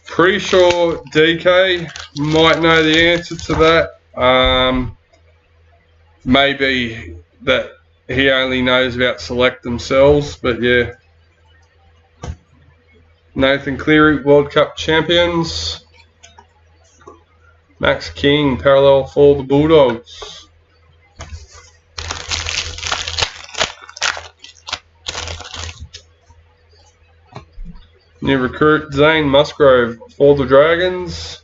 Pretty sure DK might know the answer to that. Maybe that he only knows about select themselves, but yeah. Nathan Cleary, World Cup champions. Max King, parallel for the Bulldogs. New recruit, Zane Musgrove for the Dragons.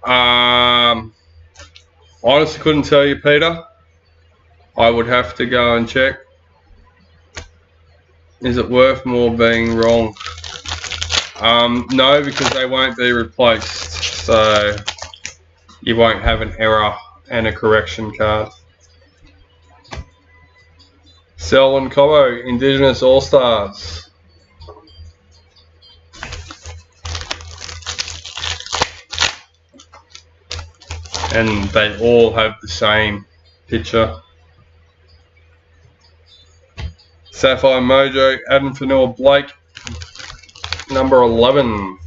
Honestly couldn't tell you, Peter. I would have to go and check. Is it worth more being wrong? No, because they won't be replaced. So you won't have an error and a correction card. Selwyn Cobbo, Indigenous All-Stars. And they all have the same picture. Sapphire Mojo, Adam Fanua Blake, number 11.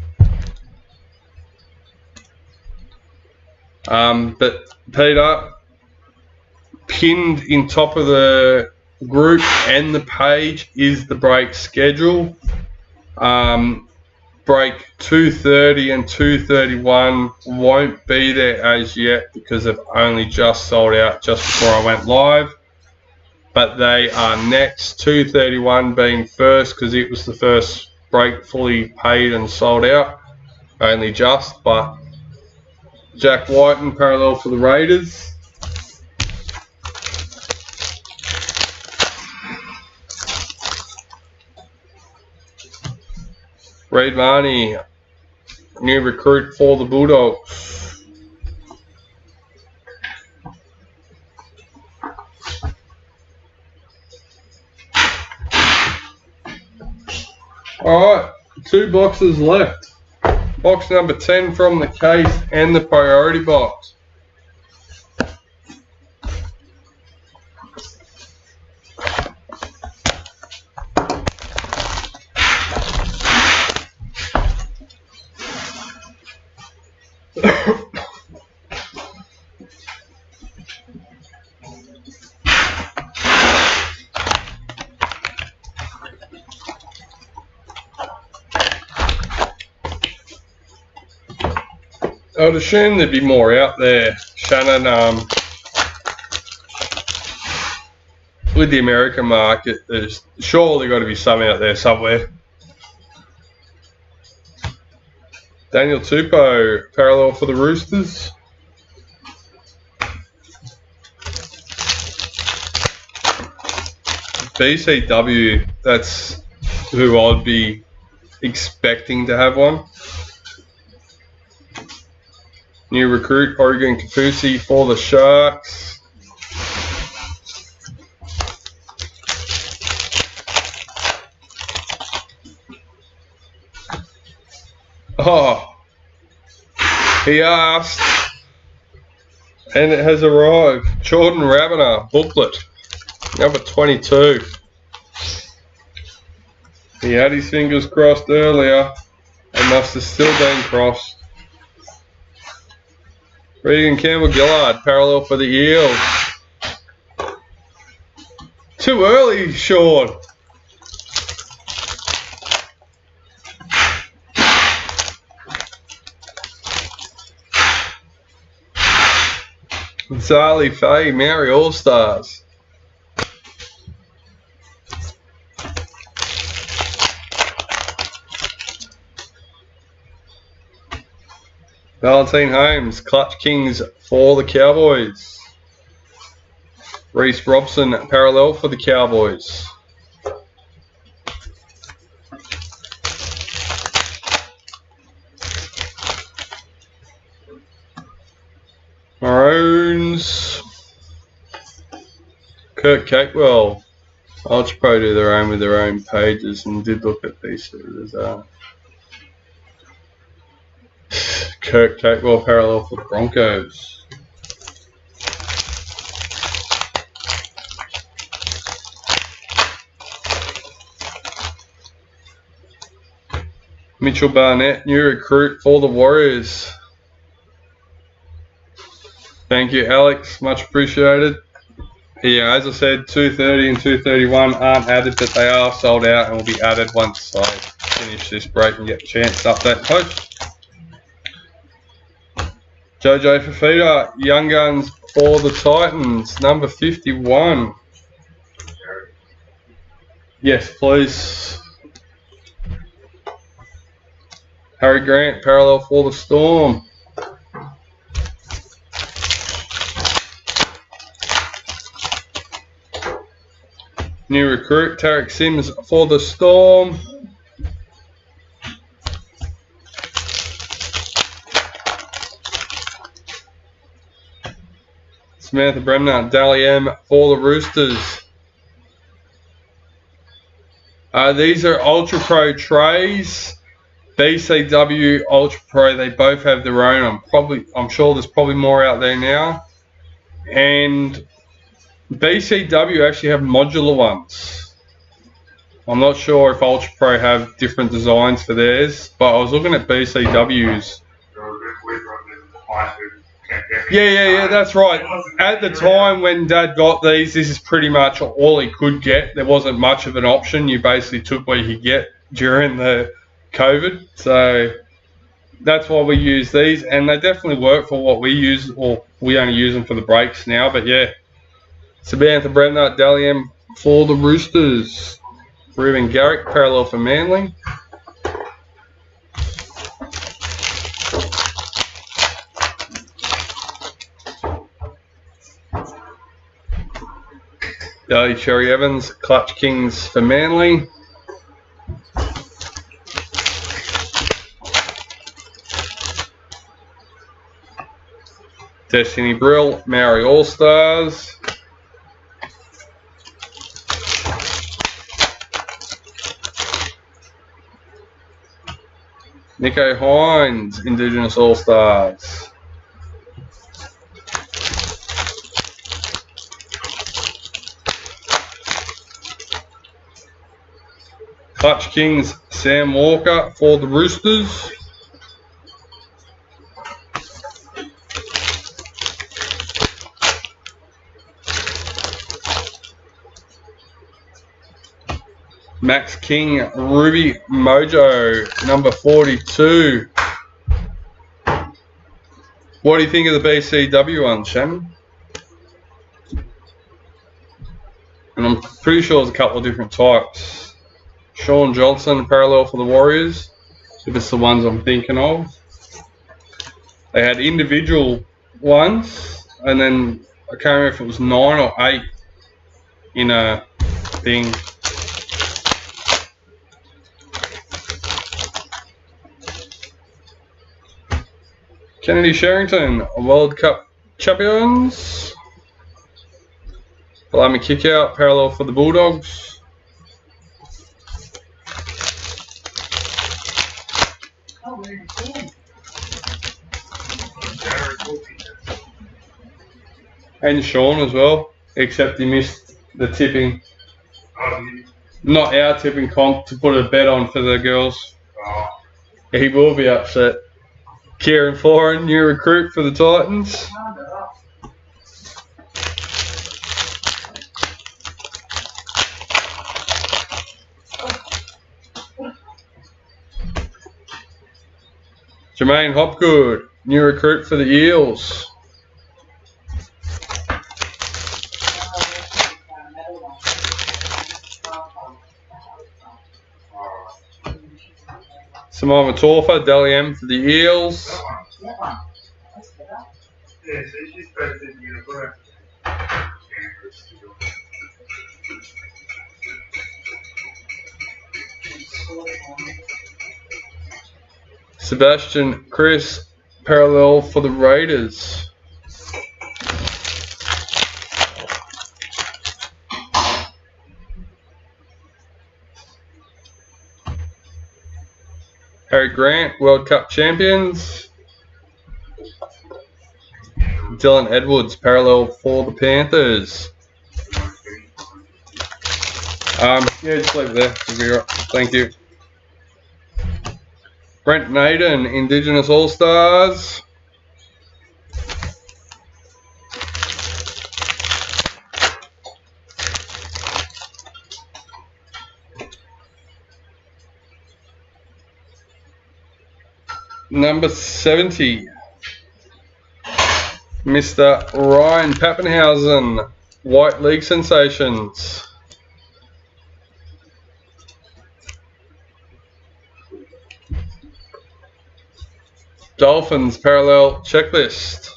But Peter, pinned in top of the group and the page is the break schedule. Break 230 and 231 won't be there as yet because they've only just sold out just before I went live. But they are next, 231 being first because it was the first break fully paid and sold out. Only just, but Jack Whiten parallel for the Raiders. Reid Marnie, new recruit for the Bulldogs. Alright, 2 boxes left. Box number 10 from the case and the priority box. I'd assume there'd be more out there, Shannon. With the American market, there's surely got to be some out there somewhere. Daniel Tupou, parallel for the Roosters. BCW, that's who I'd be expecting to have one. New recruit, Oregon Kafusi for the Sharks. Oh, he asked, and it has arrived. Jordan Rabiner, booklet, number 22. He had his fingers crossed earlier and must have still been crossed. Regan Campbell-Gillard, parallel for the Eels. Too early, Sean. Zali Faye, Maori All-Stars. Valentine Holmes, Clutch Kings for the Cowboys. Reece Robson, parallel for the Cowboys. Maroons, Kurt Capewell. Ultra do their own with their own pages and did look at these as Kurt Capewell, parallel for the Broncos. Mitchell Barnett, new recruit for the Warriors. Thank you, Alex. Much appreciated. Yeah, as I said, 230 and 231 aren't added, but they are sold out and will be added once I finish this break and get a chance to update the post. Jojo Fafita, Young Guns for the Titans, number 51. Yes, please. Harry Grant, parallel for the Storm. New recruit, Tarek Sims for the Storm. Samantha Bremner, Dally M for the Roosters. These are Ultra Pro trays. BCW, Ultra Pro, they both have their own. I'm sure there's probably more out there now. And BCW actually have modular ones. I'm not sure if Ultra Pro have different designs for theirs, but I was looking at BCW's. Yeah, that's right. At the time when Dad got these, this is pretty much all he could get. There wasn't much of an option. You basically took what you could get during the COVID. So that's why we use these, and they definitely work for what we use, or we only use them for the breaks now. But yeah, Samantha Bremner, Dally M for the Roosters. Ruben Garrick, parallel for Manly. Daly Cherry Evans, Clutch Kings for Manly. Destiny Brill, Maori All-Stars. Nico Hines, Indigenous All-Stars. Clutch Kings, Sam Walker for the Roosters. Max King, Ruby Mojo, number 42. What do you think of the BCW one, Shannon? And I'm pretty sure there's a couple of different types. Sean Johnson, parallel for the Warriors, if it's the ones I'm thinking of. They had individual ones, and then I can't remember if it was 9 or 8 in a thing. Kennedy Sherrington, World Cup champions. Allow me kick out, parallel for the Bulldogs. And Sean as well, except he missed the tipping. Not our tipping comp to put a bet on for the girls. He will be upset. Kieran Foran, new recruit for the Titans. Jermaine Hopgood, new recruit for the Eels. Simon Matorfa, Dally M for the Eels. Sebastian Chris, parallel for the Raiders. Harry Grant, World Cup champions. Dylan Edwards, parallel for the Panthers. Yeah, just leave it there. Thank you. Brent Naden, Indigenous All-Stars. Number 70, Mr. Ryan Pappenhausen, White League Sensations. Dolphins parallel checklist.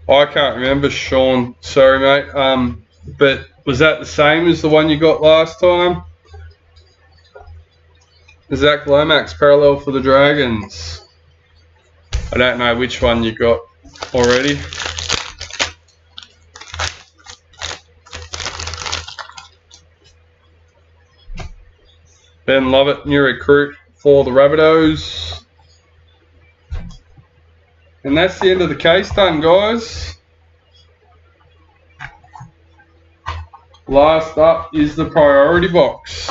I can't remember, Sean. Sorry, mate. But was that the same as the one you got last time? Zach Lomax, parallel for the Dragons. I don't know which one you got already. Ben Lovett, new recruit for the Rabbitohs. And that's the end of the case done, guys. Last up is the priority box.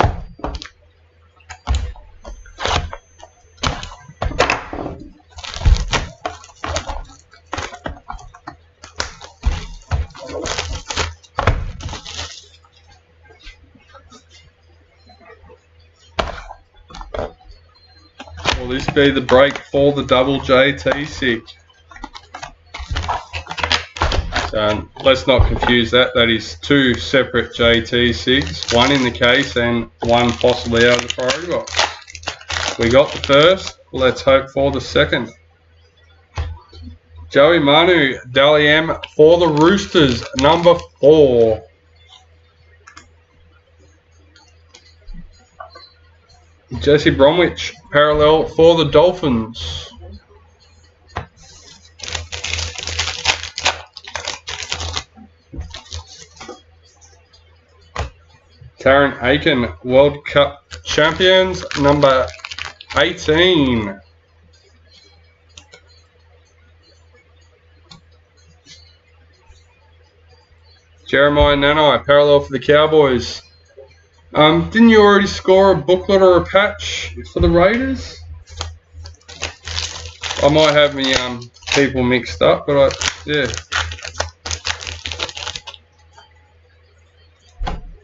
Will this be the break for the double JT6? Let's not confuse that. That is two separate JT6, one in the case and one possibly out of the priority box. We got the first. Let's hope for the second. Joey Manu, Dally M for the Roosters, number 4. Jesse Bromwich, parallel for the Dolphins. Taryn Aiken, World Cup champions, number 18. Jeremiah Nanai, parallel for the Cowboys. Didn't you already score a booklet or a patch for the Raiders? I might have me people mixed up, but yeah.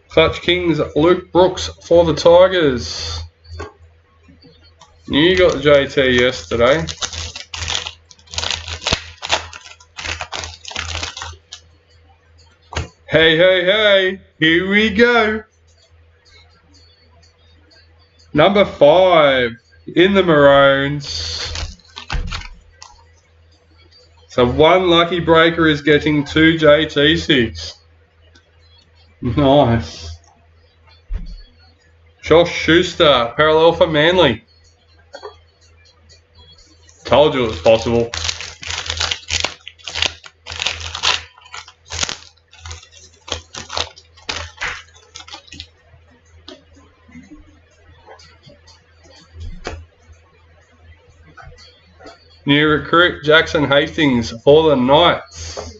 Clutch Kings, Luke Brooks for the Tigers. You got the JT yesterday. Hey, hey, hey, here we go. Number 5 in the Maroons. So one lucky breaker is getting 2 JT6. Nice. Josh Schuster, parallel for Manly. Told you it was possible. New recruit Jackson Hastings for the Knights.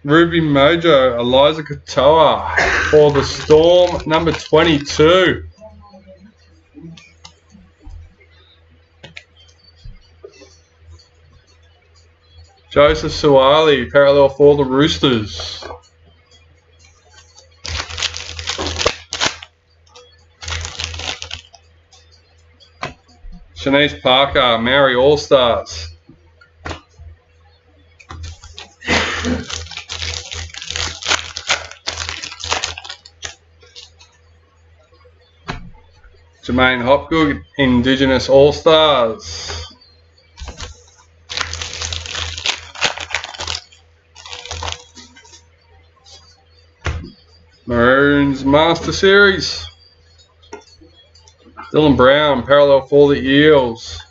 Ruby Mojo, Eliza Katoa for the Storm, number 22. Joseph Suwali, parallel for the Roosters. Shanice Parker, Maori All-Stars. Jermaine Hopgood, Indigenous All-Stars. Maroons Master Series. Dylan Brown, parallel for the Eels.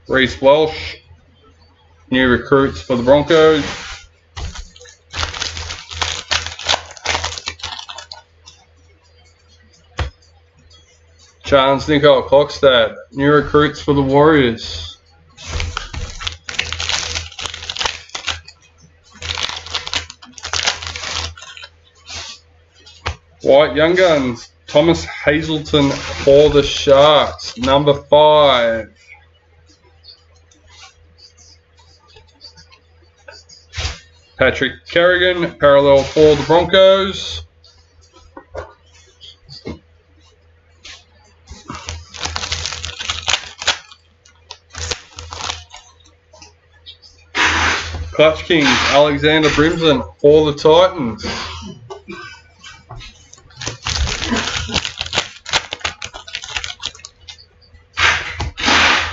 Reece Walsh, new recruits for the Broncos. Charles Nicole Cockstad, new recruits for the Warriors. White Young Guns, Thomas Hazelton for the Sharks, number 5. Patrick Kerrigan, parallel for the Broncos. Clutch Kings, Alexander Brimson for the Titans.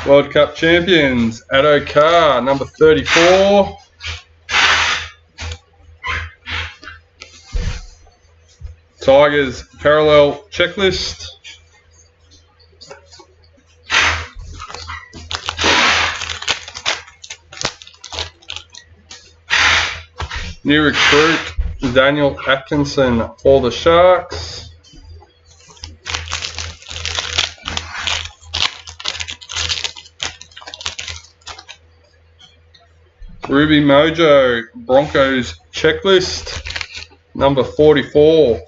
World Cup champions, Addo Carr, number 34. Tigers parallel checklist. New recruit, Daniel Atkinson for the Sharks. Ruby Mojo, Broncos checklist, number 44.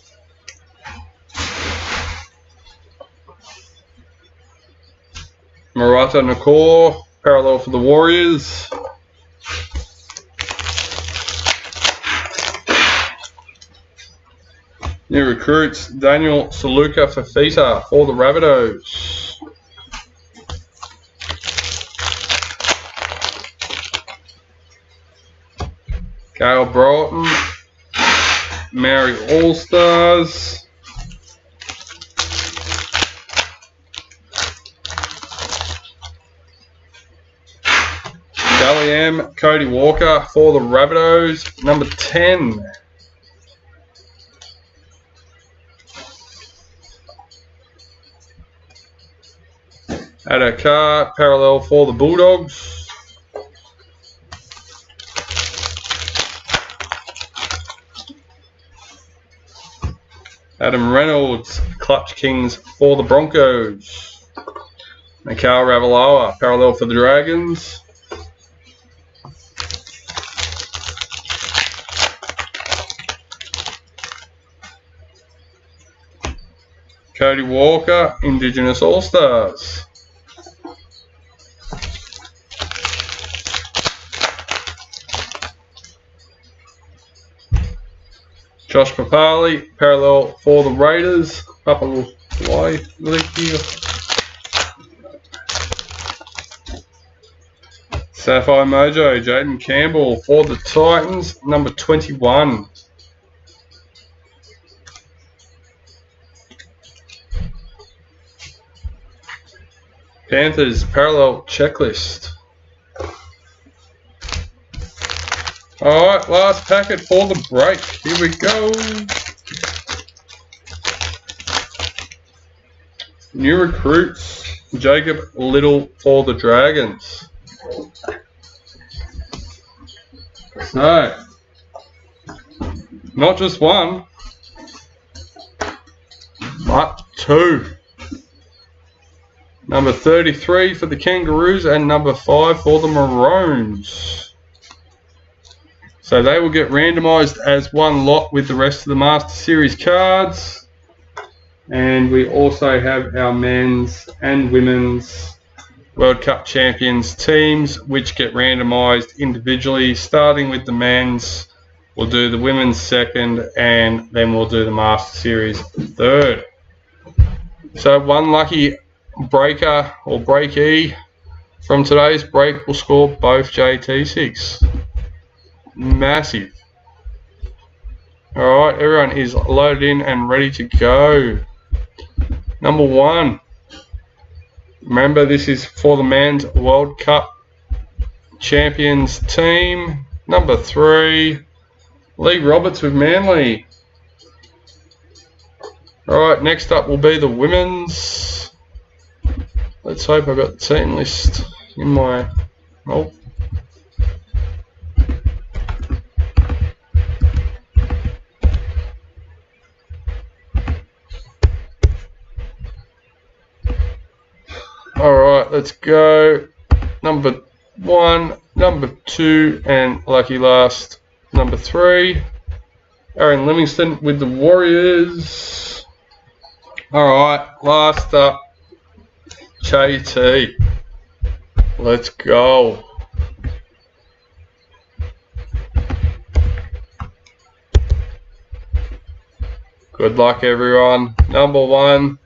Murata Nakor, parallel for the Warriors. New recruits, Daniel Saluka Fafita for the Rabbitohs. Gale Broughton, Maori All-Stars. Dally M, Cody Walker for the Rabbitohs, number 10. Addo Carr, parallel for the Bulldogs. Adam Reynolds, Clutch Kings for the Broncos. Mikal Ravalawa, parallel for the Dragons. Cody Walker, Indigenous All-Stars. Josh Papali, parallel for the Raiders. Up a little wide here. Sapphire Mojo, Jaden Campbell for the Titans, number 21. Panthers parallel checklist. Alright, last packet for the break. Here we go. New recruits, Jacob Little for the Dragons. So, not just one, but two. Number 33 for the Kangaroos and number 5 for the Maroons. So they will get randomised as one lot with the rest of the Master Series cards. And we also have our men's and women's World Cup champions teams, which get randomised individually. Starting with the men's, we'll do the women's second, and then we'll do the Master Series third. So one lucky breaker or breakee from today's break will score both JT6. Massive. Alright, everyone is loaded in and ready to go. Number 1. Remember, this is for the men's World Cup champions team. Number 3, Lee Roberts with Manly. Alright, next up will be the women's. Let's hope I've got the team list in my... Oh. Alright, let's go. Number 1, number 2, and lucky last, number 3. Aaron Livingston with the Warriors. Alright, last up, JT. Let's go. Good luck, everyone. Number 1,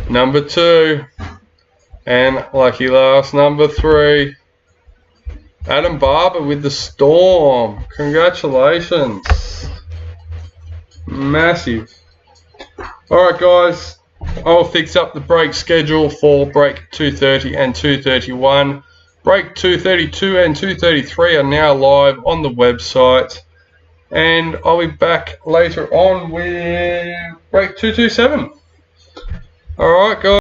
number 2. And lucky last, number 3. Adam Barber with the Storm. Congratulations. Massive. Alright guys, I'll fix up the break schedule for break 230 and 231. Break 232 and 233 are now live on the website. And I'll be back later on with break 227. Alright guys.